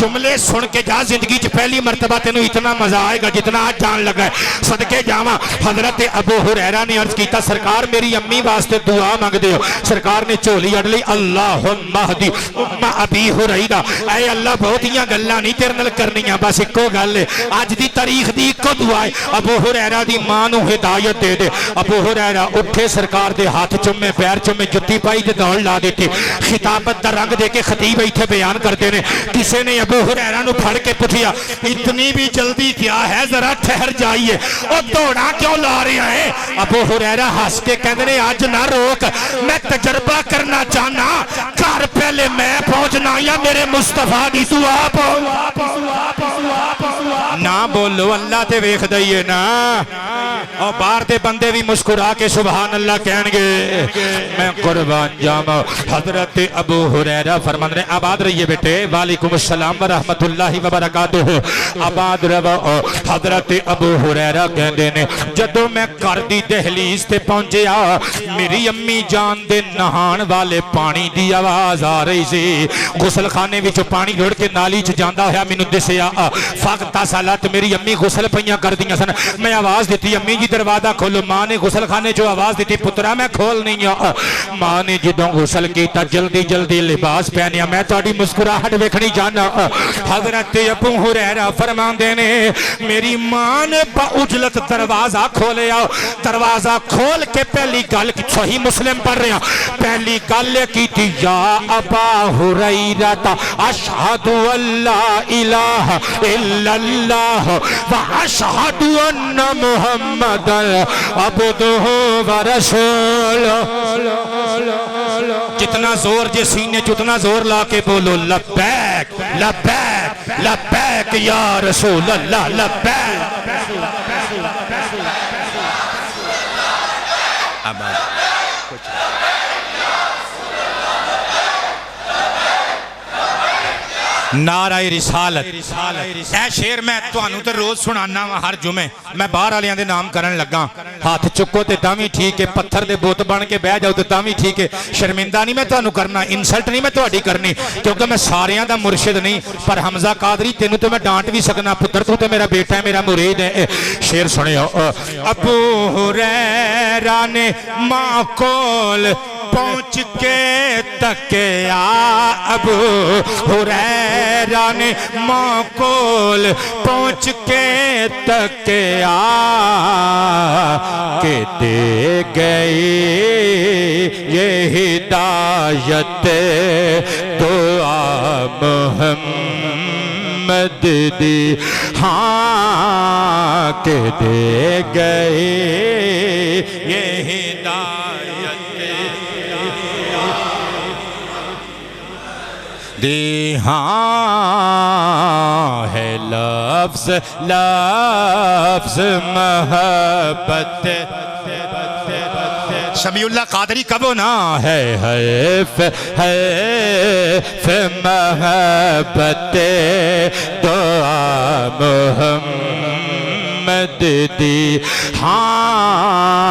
جملے سن کے جا زندگی چ پہلی مرتبہ تینوں اتنا مزہ آئے گا جتنا آج جان لگا ہے، صدقے جاواں۔ حضرت ابو ہریرہ نے عرض کیتا سرکار میری امی واسطے دعا مانگ دے ہو، سرکار نے چولی اڑ لی، اللہم اہدی ام ابی ہریرہ، اے اللہ بہتیاں گلاں نہیں تیرے نال کرنیاں، بس اکو گل ہے، اج دی تاریخ دی اکو دعا ہے، ابو ہریرہ دی ماں نو ہدایت دے دے۔ ابو ہریرہ اٹھے سرکار دے ہاتھ چومے پیر چومے جتی پائی تے دوڑ لا دیتی، خطابت دا رنگ دے کے خطیب ایتھے بیان کرتے نے، کسے نے ابو ہریرہ نو پھڑ کے پوچھیا اتنی بھی جلدی کیا ہے، ذرا ٹھہر جائیے، اور دوڑا کیوں لا رہے ہیں؟ ابو ہریرہ ہنس کے کہندے نے آج نہ روک، میں تجربہ کرنا چاہنا، گھر پہلے میں پہنچنا یا میرے مصطفیٰ دی دعا نہ بولو اللہ تے ویکھ دئیے نا، اور باہر دے بندے بھی مسکرا کے سبحان اللہ کہن گے، میں قربان جاواں۔ حضرت ابو ہریرہ فرمان رہے آباد رہیے بیٹے، وعلیکم السلام ورحمت اللہ وبرکاتہ، آباد رہو۔ حضرت ابو ہریرہ کہندے نے جدوں میں گھر دی دہلیز تے پہنچیا، میری امی جان دے نہان والے پانی دی آواز آ رہی سی، غسل خانے وچ پانی رڑ کے نالی چ جاندا ہویا مینوں دسیا، فقط سالات میری امی غسل پئیاں کر دیاں سن، میں آواز دیتی امی جی دروازہ کھولو، ماں نے غسل خانے جو آواز دیتی پترا میں کھول نہیں ہوں، ماں نے جدوں غسل کیتا جلدی جلدی لباس پہنیا، میں تہاڈی مسکراہٹ ویکھنی چاہنا۔ حضرت ابو ہریرہ فرماندے نے میری ماں نے باعجلت دروازہ کھولیا، دروازہ کھول کے پہلی گل صحیح مسلم پڑھ رہے ہیں، پہلی گل کی تھی یا ابا ہریرہ اشہد اللہ الہ الا اللہ واشہد ان محمد عبدہ ورسولہ، جتنا زور جے سینے جتنا زور لا کے بولو لبیک لبیک لبیک یا رسول اللہ لبیک۔ نعرہ رسالت، اے شیر میں تانوں تے روز سنانا وا ہر جمعے، میں باہر والیاں دے نام کرن لگا، ہاتھ چکو تے تاں وی ٹھیک ہے، پتھر دے بوت بن کے بہ جاؤ تے تاں وی ٹھیک ہے، شرمندہ نہیں میں تانوں کرنا، انسلٹ نہیں میں تہاڈی کرنی، کیونکہ میں ساریاں دا مرشد نہیں، پر حمزہ قادری تینوں تے میں ڈانٹ بھی سکنا، پتر تو تے میرا بیٹا ہے، میرا مرید ہے۔ شیر سنیو، ابو ہریرہ نے ماں کول پہنچ کے تکیا، ابو ہریرہ نے ماں کول پہنچ کے تکیا، کہ دے گئی یہ ہدایت دعا محمد دی، ہاں کہ دے گئی یہ ہدایت دی، ہاں ہے لفظ لفظ محبت۔ سمیع اللہ قادری کب ہونا ہے حیف حیف محبت دعا محمد دی، ہاں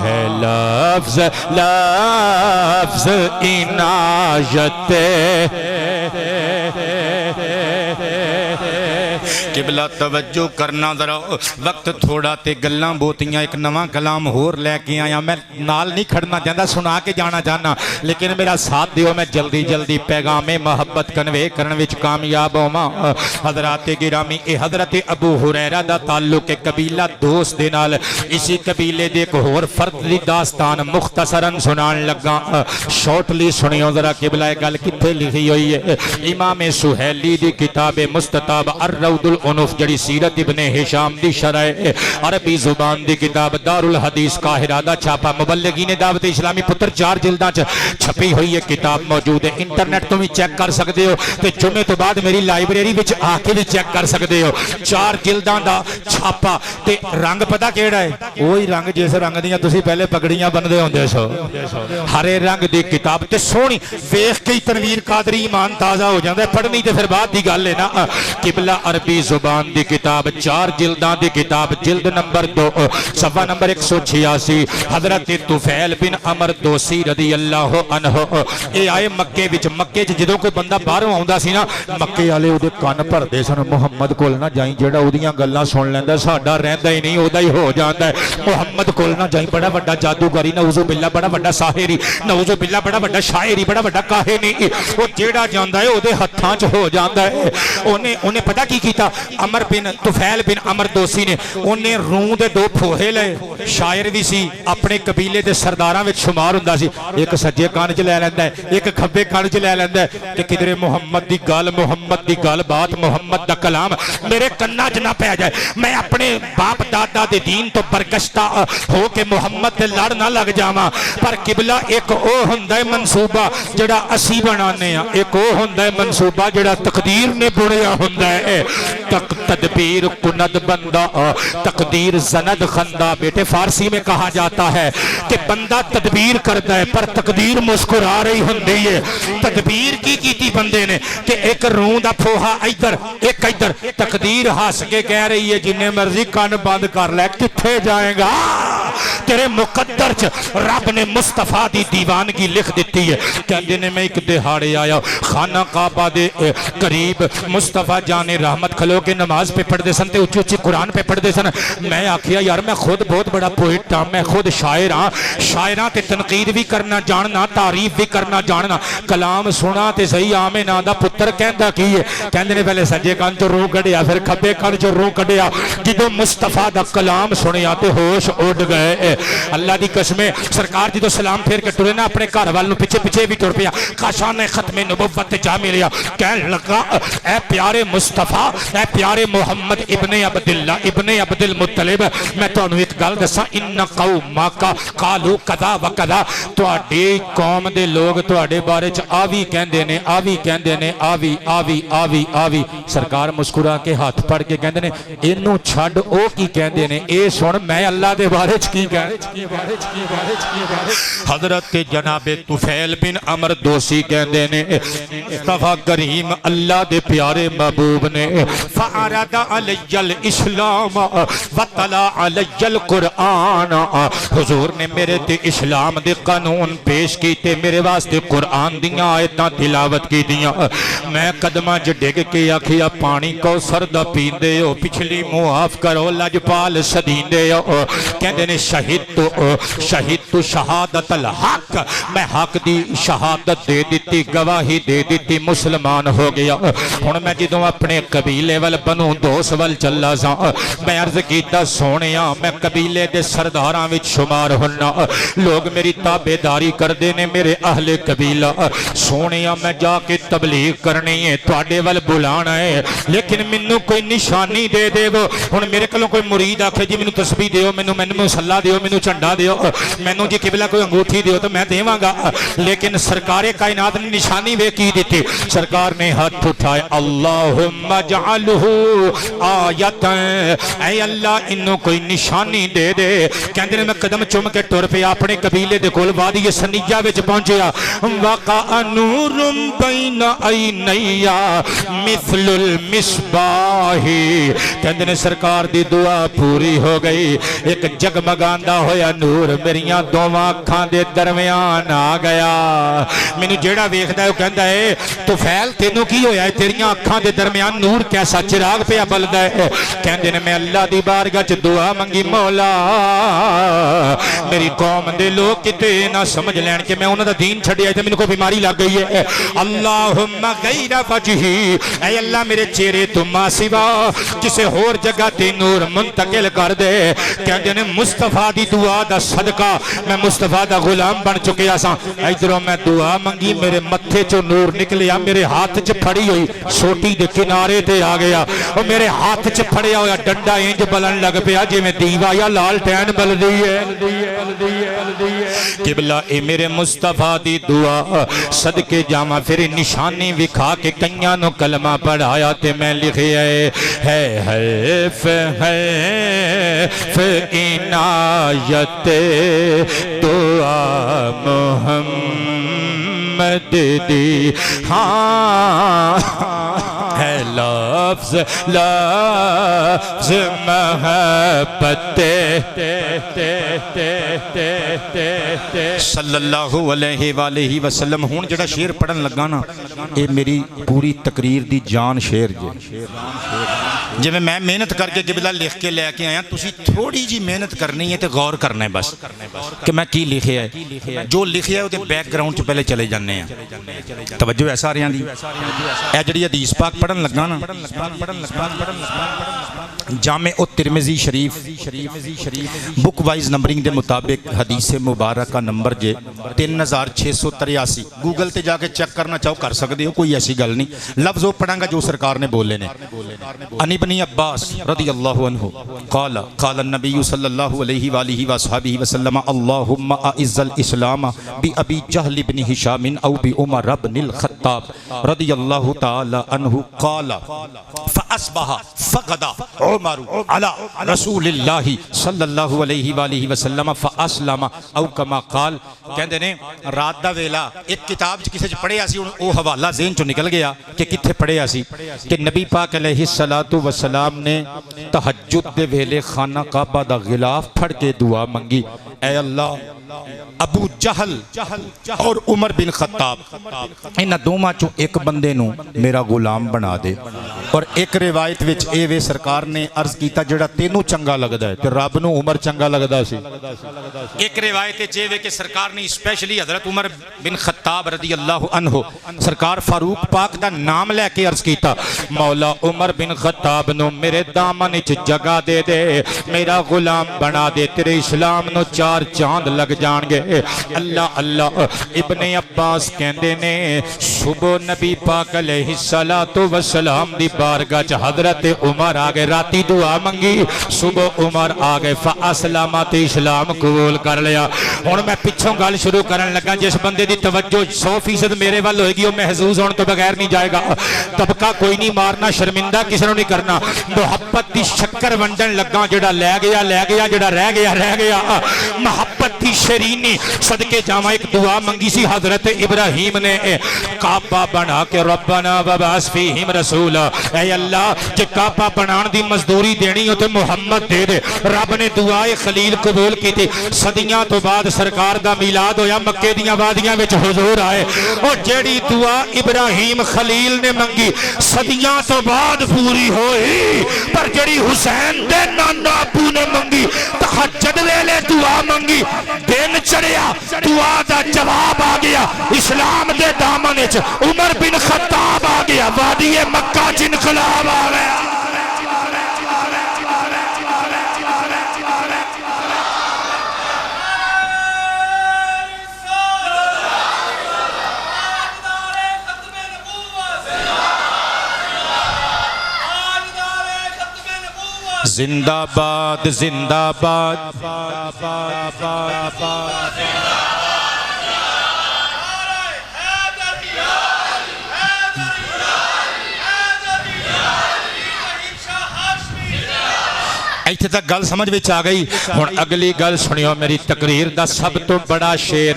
ہے لفظ لفظ عنایت قبلہ توجہ کرنا ذرا وقت تھوڑا تے گلاں بوتیاں ایک نواں کلام ہور لے کے آیا میں نال نہیں کھڑنا چاہتا سنا کے جانا چاہنا لیکن میرا ساتھ دیو میں جلدی جلدی پیغام محبت کنوے کرن وچ کامیاب ہوواں حضرات گرامی اے حضرت ابو ہریرہ دا تعلق ہے قبیلہ دوست دے نال اسی قبیلے دے ایک ہور فرد دی داستان مختصراً سنان لگا شارٹلی سنیو ذرا قبلہ گل کتھے لکھی ہوئی ہے امام سہیلی دی کتاب مستطاب الروض العنف جڑی سیرت ابن ہشام دی شرح عربی زبان دی کتاب دار الحدیث قاہرہ دا چھاپا مبلغین دعوت اسلامی پتر 4 جلداں چھپی ہوئی ہے کتاب موجود ہے انٹرنیٹ تو بھی چیک کر سکتے ہو تے جمعے تو بعد میری لائبریری وچ آ کے بھی چیک کر سکتے ہو 4 جلداں دا چھاپا تے رنگ پتہ کیڑا ہے وہی رنگ جس رنگ دیاں تسی پہلے پگڑیاں بندے ہوندے سو ہرے رنگ دی کتاب تے سونی ویکھ کے تنویر قادری ایمان تازہ ہو جاندا ہے پڑھنی تے پھر بعد دی گل ہے نا قبلہ عربی زبان دی کتاب 4 جلداں دی کتاب جلد نمبر 2 صفحہ نمبر 186 حضرت طفیل بن عمر دوسی رضی اللہ عنہ اے آئے مکے وچ مکے چ جدوں کوئی بندہ باہروں آوندا سی نا مکے والے اودے کان بھردے سن محمد کول نہ جائیں جڑا اودیاں گلاں سن لیندا ساڈا رہندا ہی نہیں اودا ہی ہو جاندا ہے محمد کول نہ جائیں بڑا بڑا جادوگری نعوذ باللہ بڑا بڑا ساحری نعوذ باللہ بڑا بڑا شاعری بڑا بڑا کاہنی او جیڑا جاندا ہے اودے ہتھاں چ ہو جاندا ہے اونے پتہ کی کیتا عمر بن طفیل بن عمر دوسی نے اونے روح دے 2 پھوہے لے شاعر بھی سی اپنے قبیلے دے سرداراں وچ شمار ہوندا سی ایک سجے کان چ لے لیندا ہے ایک کھبے کان چ لے لیندا ہے کہ کدھر محمد دی گل بات محمد دا کلام میرے کناں چ نہ پے جائے میں اپنے باپ دادا دے دین تو برگشتہ ہو کے محمد دے لڑ نہ لگ جاواں پر قبلہ ایک او ہوندا ہے منصوبہ جڑا اسی بنانے ہاں ایک او ہوندا ہے منصوبہ جڑا تقدیر نے بنیا ہوندا ہے تدبیر کند بندہ تقدیر زند خندہ بیٹے فارسی میں کہا جاتا ہے کہ بندہ تدبیر کرتا ہے پر تقدیر مسکرا رہی ہوندی ہے تدبیر کی کیتی بندے نے کہ ایک روح دا پھوہا ادھر ایک ادھر تقدیر ہنس کے کہہ رہی ہے جنہیں مرضی کان بند کر لے کتھے جائیں گا تیرے مقدر چ رب نے مصطفیٰ دی دیوانگی لکھ دیتی ہے کہندے نے میں ایک دہاڑے آیا خانہ کعبہ دے قریب مصطفیٰ جان رحمت کھلو کے نماز پہ پڑھ دے سن تے اچھی اچھی قرآن پہ پڑھ دے سن میں آکھیا یار میں خود بہت بڑا پوئٹ ہاں میں خود شاعر ہاں شاعراں تے تنقید بھی کرنا جاننا تعریف بھی کرنا جاننا کلام سنا تے صحیح آمنہ دا پتر کہندا کی ہے کہندے نے پہلے سجے کان چوں روح کڈیا پھر کھبے کان چوں روح کڈیا جدوں مصطفیٰ دا کلام سنیا تے ہوش اڑ گئے اللہ دی قسمیں سرکار جدوں سلام پھیر کے ٹرے نا اپنے گھر والوں پیچھے پیچھے بھی ٹر پیا کاشان ختم نبوت جا ملیا کہنے لگا اے پیارے مصطفیٰ اے پیارے محمد ابن عبداللہ ابن عبد المطلب میں تانوں ایک گل دساں ان قومک قالوا کذا و کذا تواڈی قوم دے لوگ تواڈے بارے چ آوی کہندے نے آوی کہندے نے آوی آوی آوی آوی سرکار مسکرا کے ہاتھ پڑ کے کہندے نے اینوں چھڈ او کی کہندے نے اے سن میں اللہ دے بارے چ کی حضرت جناب طفیل بن عمر دوسی کہندے نے مصطفیٰ کریم اللہ دے پیارے محبوب نے فعرض علی الاسلام وطلع علی القرآن حضور نے میرے تے اسلام دے قانون پیش کیتے میرے واسطے قرآن دیاں آیتاں تلاوت کی دیاں میں قدمہ جو ڈگ کے آکھیا پانی کو سردہ پیندے ہو پچھلی معاف کرو لجپال سدیندے ہو کہندے نے شہید تو شہادت الحق میں حق دی شہادت دے دیتی گواہی دے دیتی مسلمان ہو گیا ہن میں جدوں اپنے قبیلے وال بنو دوس وال چلا سا میں عرض کیتا سونیا میں قبیلے دے سرداراں وچ شمار ہونا لوگ میری تابعداری کردے نے میرے اہل قبیلہ سونیا میں جا کے تبلیغ کرنی ہے تواڈے ول بلانا ہے لیکن مینوں کوئی نشانی دے دے وہ ہن میرے کولوں کوئی مرید آکھے جی مینوں تسبیح دیو مینوں مصلا دیو مینوں جھنڈا دیو مینوں جی قبلہ کوئی انگوٹھی دیو تو میں دیواں گا لیکن سرکار کائنات نے نشانی وے کی دیتی سرکار نے ہاتھ اٹھائے اللہم اجعلہ آیت اے اللہ انہوں کوئی نشانی دے دے کہندے نے میں قدم چوم کے ٹر پہ اپنے قبیلے دے کول وادی سنیہ وچ پہنچیا وقع نور بین عینیا مثل المصباح کہندے نے سرکار دی دعا پوری ہو گئی ایک جگمگا جگاندا ہویا نور میریاں دوواں اکھاں دے درمیان آ گیا مینوں جیڑا ویکھدا ہے او کہندا ہے طفیل تینوں کی ہویا ہے تیریاں اکھاں دے درمیان نور کیسا چراغ پیا بلدا ہے کہندے نے میں اللہ دی بارگاہ چ دعا منگی مولا میری قوم دے لوگ کتے نہ سمجھ لین کہ میں انہاں دا دین چھڈیا تے مینوں کوئی بیماری لگ گئی ہے اللہم غیر وجہی اے اللہ میرے چہرے تو ما سوا کسے ہور جگہ تے نور منتقل کر دے کہندے نے مصطفیٰ دی دعا دا صدقہ میں مصطفیٰ دا غلام بن چکیا سا ادھروں میں دعا منگی میرے متھے چو نور نکلیا میرے ہاتھ چ پھڑی ہوئی سوٹی دے کنارے تے آ گیا اور میرے ہاتھ چ پھڑیا ہویا ڈنڈا انج بلن لگ پیا جی میں دیوا یا لال ٹین بل دی ہے قبلہ اے میرے مصطفیٰ دی دعا صدقے جاما پھر نشانی وکھا کے کنیاں نو کلمہ پڑھایا تے میں لکھیا ہے حیف عنایت دعا محمد دی ہاں ہے لفظ محبت صلی اللہ علیہ وآلہ وسلم ہون جڑا شیر پڑھن لگا نا اے میری پوری تقریر دی جان شیر جی میں محنت کر کے قبلہ لکھ کے لے کے آیا تسی تھوڑی جی محنت کرنی ہے تے غور کرنا ہے بس کہ میں کی لکھے ہے جو لکھے ہے وہ بیک گراؤنڈ چ پہلے چلے جانے ہیں توجہ ہے ساریاں دی اے جڑی حدیث پاک پڑھن لگا نا جامع الترمذی شریف بک وائز نمبرنگ دے مطابق حدیث مبارکہ نمبر جے 3683 گوگل تے جا کے چیک کرنا چاہو کر سکتے ہو کوئی ایسی گل نہیں لفظ وہ پڑھاں گا جو سرکار نے بولے نے عن ابن عباس رضی اللہ عنہ قال قال النبی صلی اللہ علیہ وآلہ وصحبہ وسلم اللہم اعز الاسلام بی ابی جہل بن ہشام او بی عمر بن الخطاب رضی اللہ تعالی عنہ قال فاصبح فغدا عمر علی رسول اللہ صلی اللہ علیہ وآلہ وسلم فاسلم او کما قال کہندے نے رات دا ویلا ایک کتاب کسے چ پڑھیا سی او حوالہ ذہن چوں نکل گیا کہ کتھے پڑھیا سی کہ نبی پاک علیہ الصلوۃ والسلام نے تہجد دے ویلے خانہ کعبہ دا غلاف پھڑ کے دعا منگی اے اللہ ابو جہل اور عمر بن خطاب انہاں دوواں چوں ایک بندے نو میرا غلام بنا دے اور ایک روایت وچ اے وے سرکار نے عرض کیتا جڑا تینوں چنگا لگدا ہے تے رب نو عمر چنگا لگدا سی ایک روایت وچ اے وے کہ سرکار نے اسپیشلی حضرت عمر بن خطاب رضی اللہ عنہ سرکار فاروق پاک دا نام لے کے عرض کیتا مولا عمر بن خطاب نو میرے دامن وچ جگہ دے دے میرا غلام بنا دے تیرے اسلام نو 4 چاند لگ جان گے اللہ اللہ ابن عباس کہندے نے صبح نبی پاک علیہ الصلوۃ والسلام دی بارگاہ چ حضرت عمر آ گئے راتی دعا منگی صبح عمر آ گئے فاسلم تے اسلام قبول کر لیا ہن میں پچھوں گل شروع کرن لگا جس بندے دی توجہ 100% میرے ول ہوئے گی وہ محظوظ ہون تو بغیر نہیں جائے گا طبقہ کوئی نہیں مارنا شرمندہ کسی نے نہیں کرنا محبت دی شکر ونڈن لگا جڑا لے گیا جڑا رہ گیا محبت دی شرینی صدقے جاواں ایک دعا منگی سی حضرت ابراہیم نے کعبہ بنا کے ربنا وبعث فیہم رسولا اے اللہ کہ کعبہ بنان دی مزدوری دینی ہو تے محمد دے دے رب نے دعائے خلیل قبول کی تھی صدیاں تو بعد سرکار دا میلاد ہویا مکے دیاں وادیاں وچ حضور آئے اور جیڑی دعا ابراہیم خلیل نے منگی صدیاں تو بعد پوری ہوئی پر جیڑی حسین دے نانا ابو نے منگی تہجد ویلے دعا منگی دن چڑھیا دعا دا جواب آ گیا اسلام دے دامن وچ عمر بن خطاب آ گیا وادی مکہ چ انقلاب آ گیا زندہ باد زندہ باد ਇੱਥੇ ਤੱਕ ਗੱਲ ਸਮਝ ਵਿੱਚ ਆ ਗਈ। ਹੁਣ ਅਗਲੀ ਗੱਲ ਸੁਣਿਓ, ਮੇਰੀ ਤਕਰੀਰ ਦਾ ਸਭ ਤੋਂ ਬੜਾ ਸ਼ੇਰ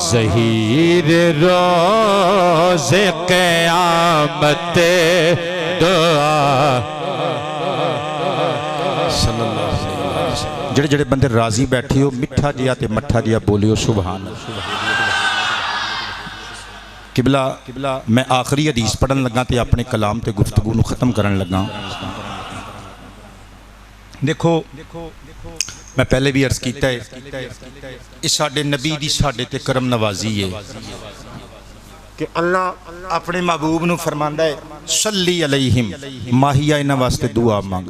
ظہیر روز قیامت دعا جڑے جڑے بندے راضی بیٹھے ہو مٹھا جیا تے مٹھا جیا بولیو سبحان قبلہ میں آخری حدیث پڑھن لگا تے اپنے کلام تے گفتگو نو ختم کرن لگا دیکھو میں پہلے بھی عرض کیتا ہے اس ساڈے نبی دی ساڈے تے کرم نوازی ہے کہ اللہ اپنے محبوب نو فرماندا ہے صلی علیہم ماہیہ انہاں واسطے دعا مانگ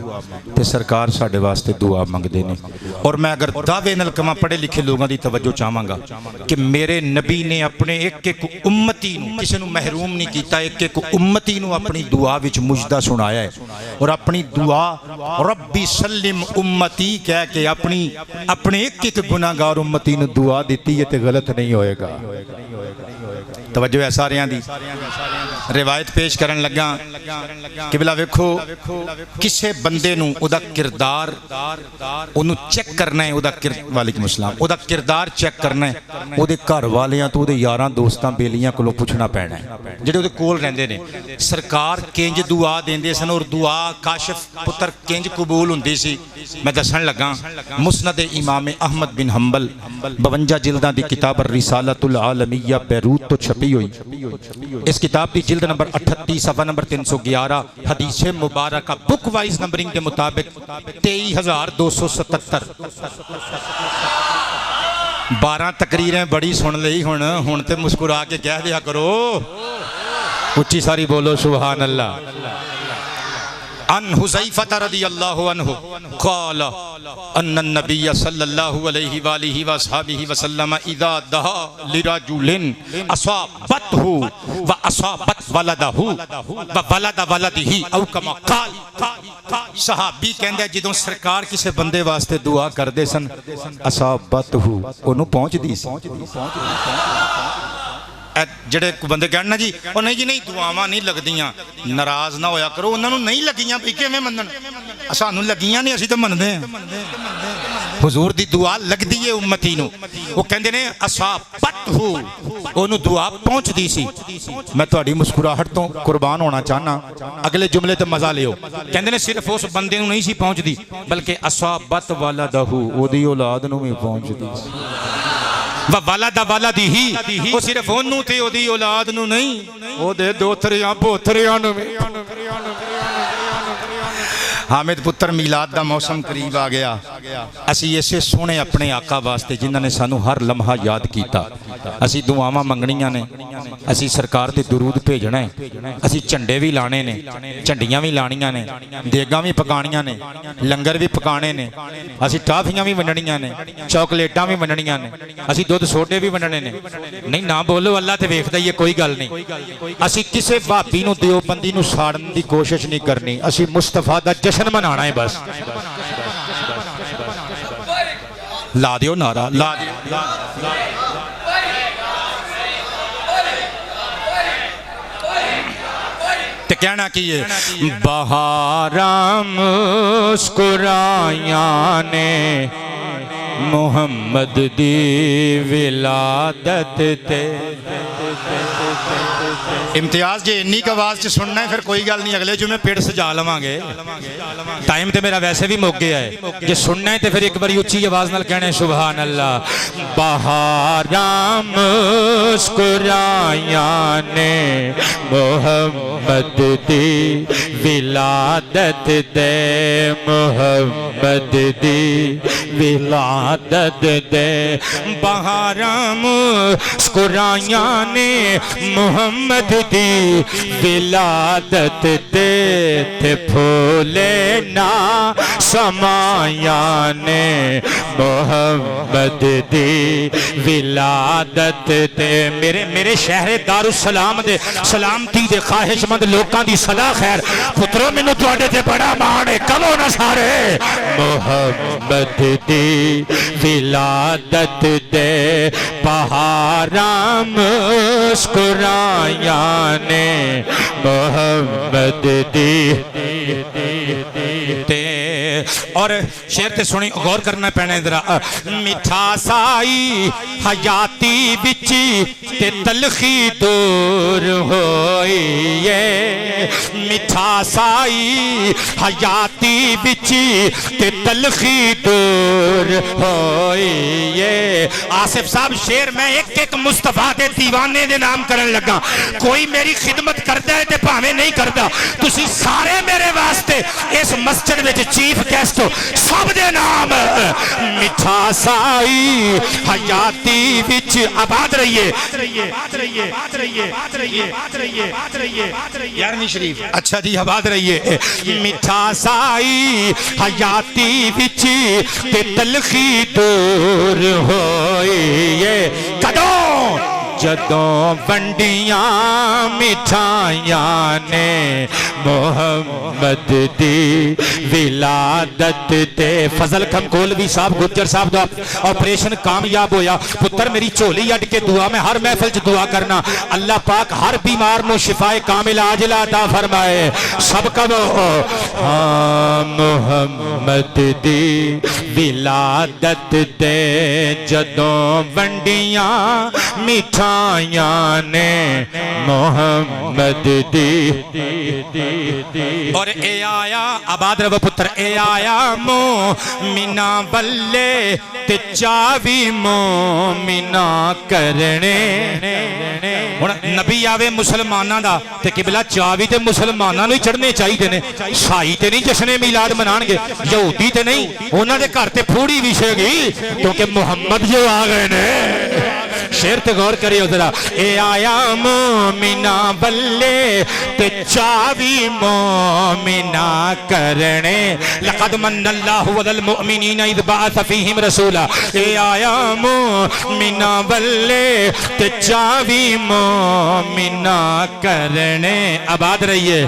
تے سرکار ساڈے واسطے دعا مانگدے نے اور میں اگر دعوے نال کما پڑھے لکھے لوگاں دی توجہ چاہواں گا کہ میرے نبی نے اپنے ایک ایک امتی نو کسے نو محروم نہیں کیتا ایک ایک امتی نو اپنی دعا وچ مجدہ سنایا ہے اور اپنی دعا ربی سلم امتی کہہ کے اپنے ایک ایک گناہگار امتی نو دعا دیتی ہے تے غلط نہیں ہوئے گا توجہ ہے سارے دی روایت پیش کرن لگا قبلہ ویکھو کسے بندے نو او دا کردار اونوں چیک کرنا ہے او دا وعلیکم السلام او دا کردار چیک کرنا ہے او دے گھر والیاں تو او دے یاراں دوستاں بیلیاں کولوں پوچھنا پینا ہے جڑے او دے کول رہندے نے سرکار کنج دعا دیندے سن اور دعا کاشف پتر کنج قبول ہوندی سی میں دسن لگا مسند امام احمد بن حنبل 52 جلداں دی کتاب الرسالۃ العالمیہ بیروت تو چھپی ہوئی اس کتاب دی جلد نمبر 38 صفحہ نمبر 311 حدیث مبارکہ بک وائز نمبرنگ کے مطابق 23277 12 تقریریں بڑی سن لئی ہن تے مسکرا کے کہہ دیا کرو اچھی ساری بولو سبحان اللہ ان حذیفہ رضی اللہ عنہ قال ان النبی صلی اللہ علیہ وآلہ وآصحابہ وسلم اذا دعا لرجل اصابته واصابت ولدہ وولد ولدہ او کما قال صحابی کہندے جدوں سرکار کسے بندے واسطے دعا کردے سن اصابته انہوں پہنچ دی سی جڑے بندے کہنا جی او نہیں جی نہیں دعاواں نہیں لگدیاں ناراض نہ ہویا کرو انہاں نوں نہیں لگیاں بھی کیویں منن سانوں لگیاں نہیں اسی تے مننے ہیں حضور دی دعا لگدی ہے امتی نو وہ کہندے نے اصابتہ اونوں دعا پہنچ دی سی میں تہاڈی مسکراہٹ تو قربان ہونا چاہنا اگلے جملے تے مزہ لیو کہندے نے صرف اس بندے نوں نہیں سی پہنچ دی بلکہ اصابت ولدہ اودی اولاد نوں بھی پہنچ دی وَوَلَدَ وَلَدِهِ وہ صرف انہوں تے او دی اولاد نو نہیں او دے دوتریاں بوتریاں نو میں حامد پتر میلاد دا موسم قریب آ گیا اسی ایسے سونے اپنے آقا واسطے جنہاں نے سانو ہر لمحہ یاد کیتا اسی دعاواں منگنیاں نے اسی سرکار تے درود بھیجنا ہے اسی جھنڈے بھی لانے نے جھنڈیاں بھی لانیاں نے دیگاں بھی پکانیاں نے لنگر بھی پکانے نے اسی ٹافیاں بھی ونڈنیاں نے چاکلیٹاں بھی ونڈنیاں نے اسی دودھ سوڈے بھی ونڈنے نے نہیں نہ بولو اللہ تے ویکھدا ہی ہے کوئی گل نہیں اسی کسے بھابی نو دیوبندی نو ساڑن دی کوشش نہیں کرنی اسی مصطفیٰ دا جشن منانا ہے بس لا دیو نعرہ لا دیو تے کہنا کیے بہاراں مسکرائیاں نے محمد دی ولادت تے امتیاز جی انی کا آواز چ سننا ہے پھر کوئی گل نہیں اگلے جو میں پیڑ سجا لواں گے ٹائم تے میرا ویسے بھی مک گیا ہے جی سننا ہے تے پھر ایک باری اچھی آواز نال کہنے سبحان اللہ بہاراں مسکرائیاں نے محمد دی ولادت دے محمد دی ولادت دے بہاراں مسکرائیاں نے محمد دی ولادت دے تھے پھولے نا سمایاں نے محمد دی ولادت دے میرے شہر دارالسلام دے سلامتی دے خواہش مند لوکاں دی صلاح خیر پترو مینوں تواڈے تے بڑا مان ہے کہو نا سارے محمد دی ولادت دے بہاراں مسکرائیاں نے محمد دی تے اور شعر تے سنی غور کرنا پینا ذرا میٹھا سائی حیاتی بچی تے تلخی دور ہوئی ہے میٹھا سائی حیاتی بچی تے تلخی دور ہوئی ہے آصف صاحب شعر میں ایک ایک مصطفیٰ دے دیوانے دے نام کرن لگا کوئی میری خدمت کرتا ہے تے پاویں نہیں کرتا تسی سارے میرے واسطے اس مسجد وچ چیف گیسٹ ہو سب دے نام میٹھا سائی حیاتی وچ آباد رہیے یارمی شریف اچھا جی آباد رہیے میٹھا سائی حیاتی وچ تے تلخی دور ہوئی ہے کدوں جدوں ونڈیاں مٹھائیاں نے محمد دی ولادت تے فضل کھمکولوی صاحب گجر صاحب دا آپریشن کامیاب ہویا پتر میری چولی اڈ کے دعا میں ہر محفل چ دعا کرنا اللہ پاک ہر بیمار نو شفائے کامل عاجلہ عطا فرمائے سب کا محمد دی ولادت تے جدوں ونڈیاں مٹھائیاں نے محمد دی اور اے آیا آباد رب پتر اے آیا مومنہ بلے تے چاوی مومنہ کرنے نبی آوے مسلمانہ دا تے قبلہ چاوی تے مسلمانہ نہیں چڑھنے چاہی دینے شاہی تے نہیں جشن میلاد منانگے یہودی تے نہیں انہوں نے گھر تے پھوڑی ویشے گی کیونکہ محمد جو آگئے نے شعر تے غور کرے ذرا اے آیا مومنہ بلے تے چاوی مومنہ کرنے لقد من اللہ علی المؤمنین اذ بعث فیہم رسولا اے آیا مومنہ بلے تے چاوی مومنہ کرنے آباد رہیے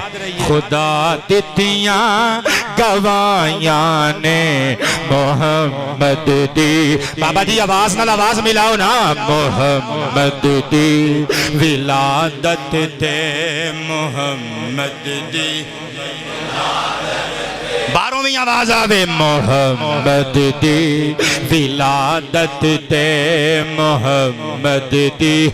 خدا دتیاں گوائیاں نے محمد دی بابا جی آواز نال آواز ملاؤ نا محمد دی ولادت تے محمد دی باروں میں آواز آوے محمد دی ولادت تے محمد دی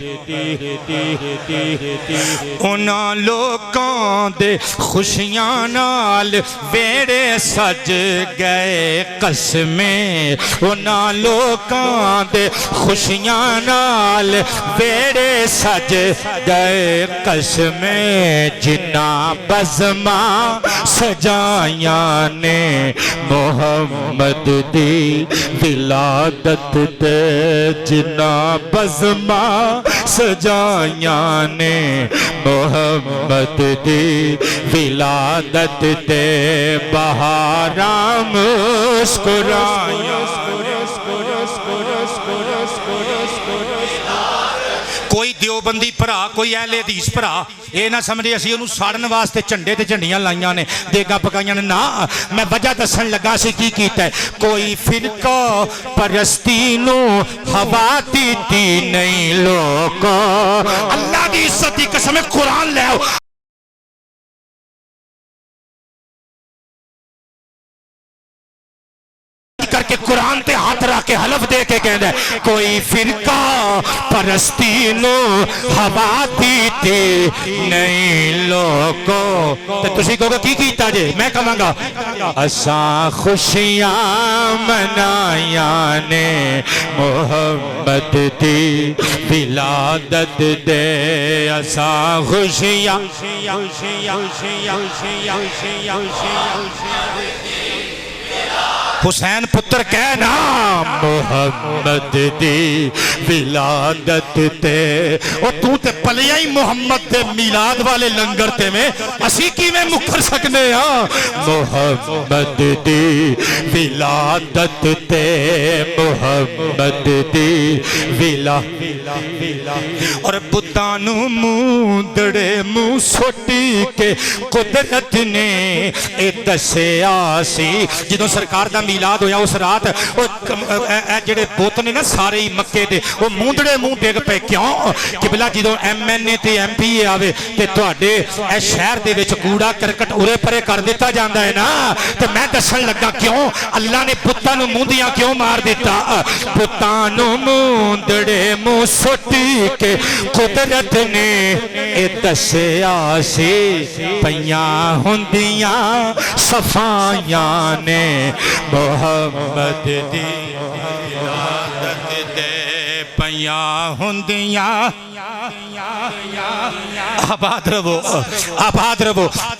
انہاں لوکاں دے خوشیاں نال ویڑے سج گئے قسمیں انہاں لوکاں دے خوشیاں نال ویڑے سج گئے قسمیں جنہاں بزماں سجائیاں نے محمد دی ولادت تے جنہاں بزماں سجائیاں نے محمد دی ولادت تے بہاراں مسکرائیاں کوئی دیوبندی بھرا کوئی اہل حدیث بھرا یہ نہ سمجھے اسی انہوں ساڑن واسطے جھنڈے تے جھنڈیاں لائیاں نے دیگا پکائیاں نے نا میں وجہ دسن لگا سی کی کیتا ہے کوئی فرقہ پرستی نو ہوا دیتی نہیں لوگوں اللہ دی عزت دی قسم قرآن لے آؤ کر کے قرآن تے ہاتھ رکھ کے حلف دے کے کہہ دے کوئی فرقہ پرستی نو ہوا دیتی نہیں لوگوں تو تسی کہو گا کی کیتا جے میں کہاں گا اساں خوشیاں منائیاں نے محمد دی ولادت دے اساں خوشیاں حسین پتر کہنا محمد دی ولادت تے اور تو تے پلیا ہی محمد دے میلاد والے لنگر تے میں اسی کی میں مکر سکنے ہاں محمد دی ولادت تے محمد دی ولادت اور بتانو موندڑے مو سوٹی کہ قدرت نے اے دسیا سی جدوں سرکار دا میلاد ہویا اس رات جڑے بت نے نا سارے ہی مکے دے وہ موندڑے منہ ڈگ پے کیوں قبلہ جدوں ایم این اے تے ایم پی اے آوے تے تواڈے اے شہر دے وچ کوڑا کرکٹ اورے پرے کر دیتا جاندا ہے نا تے میں دسن لگا کیوں اللہ نے بتاں نوں موندیاں کیوں مار دیتا بتاں نوں موندڑے منہ سٹی کے قدرت نے اے دسیا سی پیاں ہوندیاں صفائیاں نے محمد دی ولادت دے پیاں ہوندیاں آباد رہو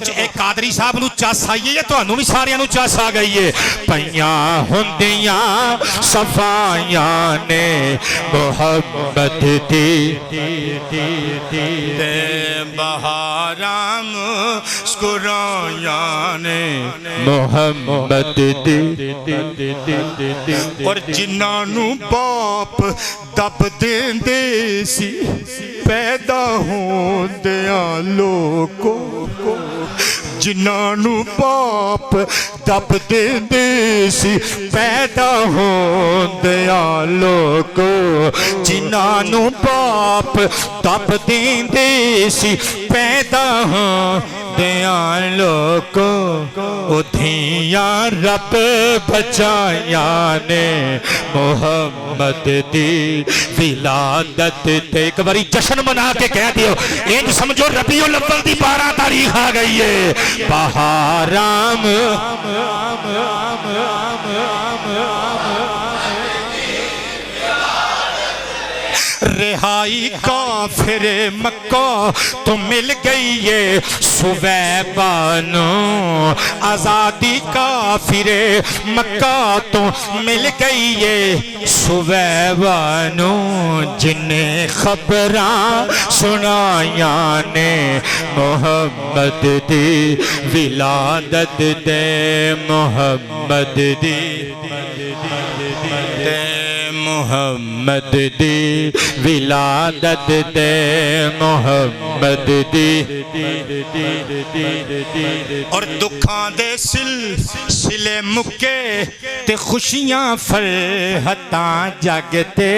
ایک قادری صاحب نو چاس آئیے یا تو انہوں بھی سارے نو چاس آ گئی ہے پیاں ہوندیاں صفائیاں نے محمد دی بہاراں مسکرائیاں نے محمد دی اور جنہاں نو باپ دب دیندے سی پیدا ہوندیاں لوگوں جنہاں نو باپ دب دیندے سی پیدا ہوندیاں لوگوں جنہاں نو باپ دب دیندے سی پیدا ہوندیاں لوگوں او دھیاں رب بچائیاں نے محمد دی ولادت تے ایک باری جشن منا کے کہہ دیو ایک سمجھو ربیع الاول دی 12 تاریخ آ گئی ہے بہارام رہائی کافر مکہ تو مل گئی ہے سویبانو آزادی کافر مکہ تو مل گئی ہے سویبانو جنہیں خبراں سنائیاں نے محمد دی ولادت دے محمد دی محمد دی ولادت دے محمد دی اور دکھاں دے سلسلے مکے تے خوشیاں فرحتاں جگتے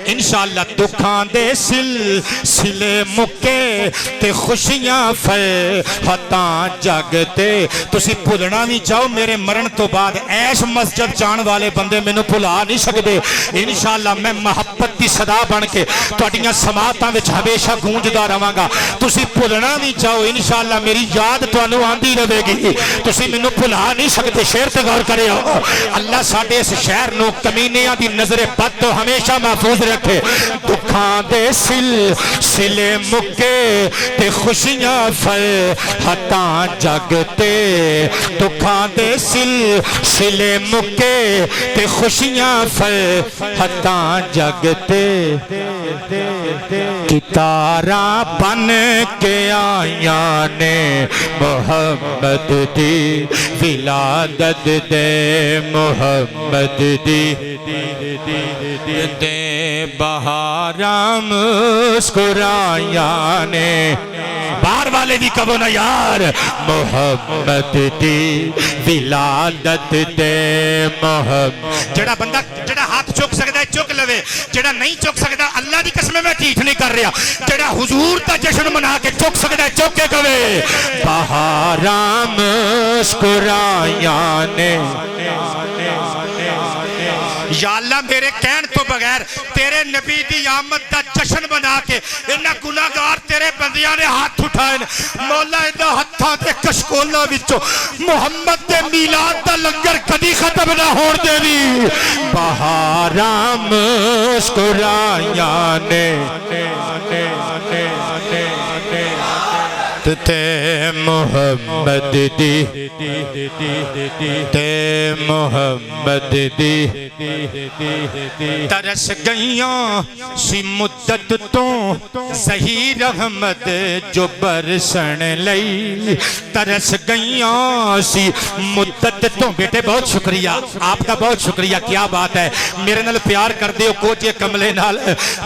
انشاءاللہ دکھاں دے سلسلے مکے تے خوشیاں فرحتاں جگتے تسی بھولنا بھی چاہو میرے مرن تو بعد ایش مسجد جان والے بندے میں نو بھلا نہیں سکتے انشاءاللہ میں محبت دی صدا بن کے تواڈیاں سماعتاں وچ ہمیشہ گونجدا رہواں گا تسی بھولنا نہیں چاہو انشاءاللہ میری یاد تانوں آندی رہے گی تسی مینوں بھلا نہیں سکتے شعر تے غور کریو اللہ ساڈے اس شہر نو کمینیاں دی نظر بد تو ہمیشہ محفوظ رکھے دکھاں دے سلسلے مکے تے خوشیاں فرحتاں جگتے دکھاں دے سلسلے مکے تے خوشیاں فرحتاں جگتے کتاراں بن کے آیاں نے محمد دی ولادت دے محمد دی دے بہاراں مسکرائیاں نے باہر والے بھی کہو نا یار محمد دی ولادت دے محمد جڑا بندہ جڑا ہاتھ چک سکتا ہے چک لوے جڑا نہیں چک سکتا اللہ دی قسم میں ٹھیک نہیں کر رہا جڑا حضور دا جشن منا کے چک سکتا ہے چک کے کہے بہاراں مسکرائیاں نے یا اللہ میرے کہن تو بغیر تیرے نبی دی آمد دا جشن بنا کے انہاں گناہگار تیرے بندیاں نے ہاتھ اٹھائے مولا انہاں ہتھاں تے کشکولا وچوں محمد دے میلاد دا لنگر کدی ختم نہ ہون دیوی بہاراں مسکرائیاں نے تے محمد دی تے محمد دی ترس گئیاں سی مدت تو ظہیر احمد جو برسن لئی ترس گئیاں سی مدت تو بیٹے بہت شکریہ آپ کا بہت شکریہ کیا بات ہے میرے نال پیار کر دے کوچے کملے نال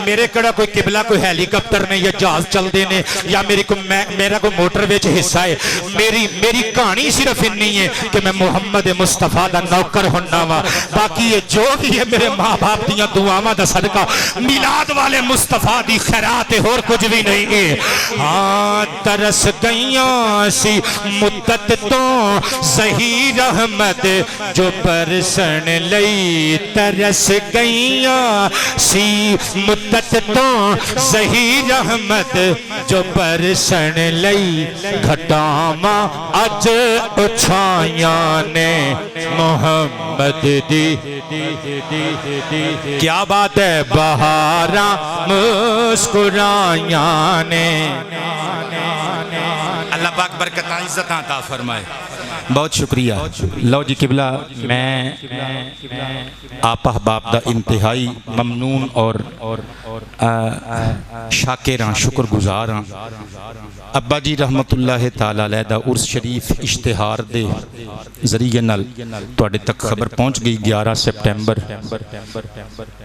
میرے کڑا کوئی قبلہ کوئی ہیلی کاپٹر نے یا جہاز چل دے نے یا میرا کوئی کو موٹر وچ حصہ ہے میری کہانی صرف اتنی ہے کہ میں محمد مصطفیٰ دا نوکر ہونا وا باقی یہ جو بھی ہے میرے ماں باپ دیاں دعاواں دا صدقہ میلاد والے مصطفیٰ دی خیرات ہے اور کچھ بھی نہیں ہے ہاں ترس گئیاں سی مدت تو ظہیر احمد جو پرسن لئی ترس گئیاں سی مدت تو ظہیر احمد جو پرسن لئی گھٹاواں اج اچھائیاں نے محمد دی کیا بات ہے بہاراں مسکرائیاں نے اللہ پاک برکتاں عزتاں عطا فرمائے بہت شکریہ لو جی قبلہ میں آپ احباب دا انتہائی ممنون اور شاکر ہاں شکر گزار ہاں ابا جی رحمت اللہ تعالی علیہ دا عرس شریف اشتہار دے ذریعے نال تواڈے تک خبر پہنچ گئی 11 سپٹمبر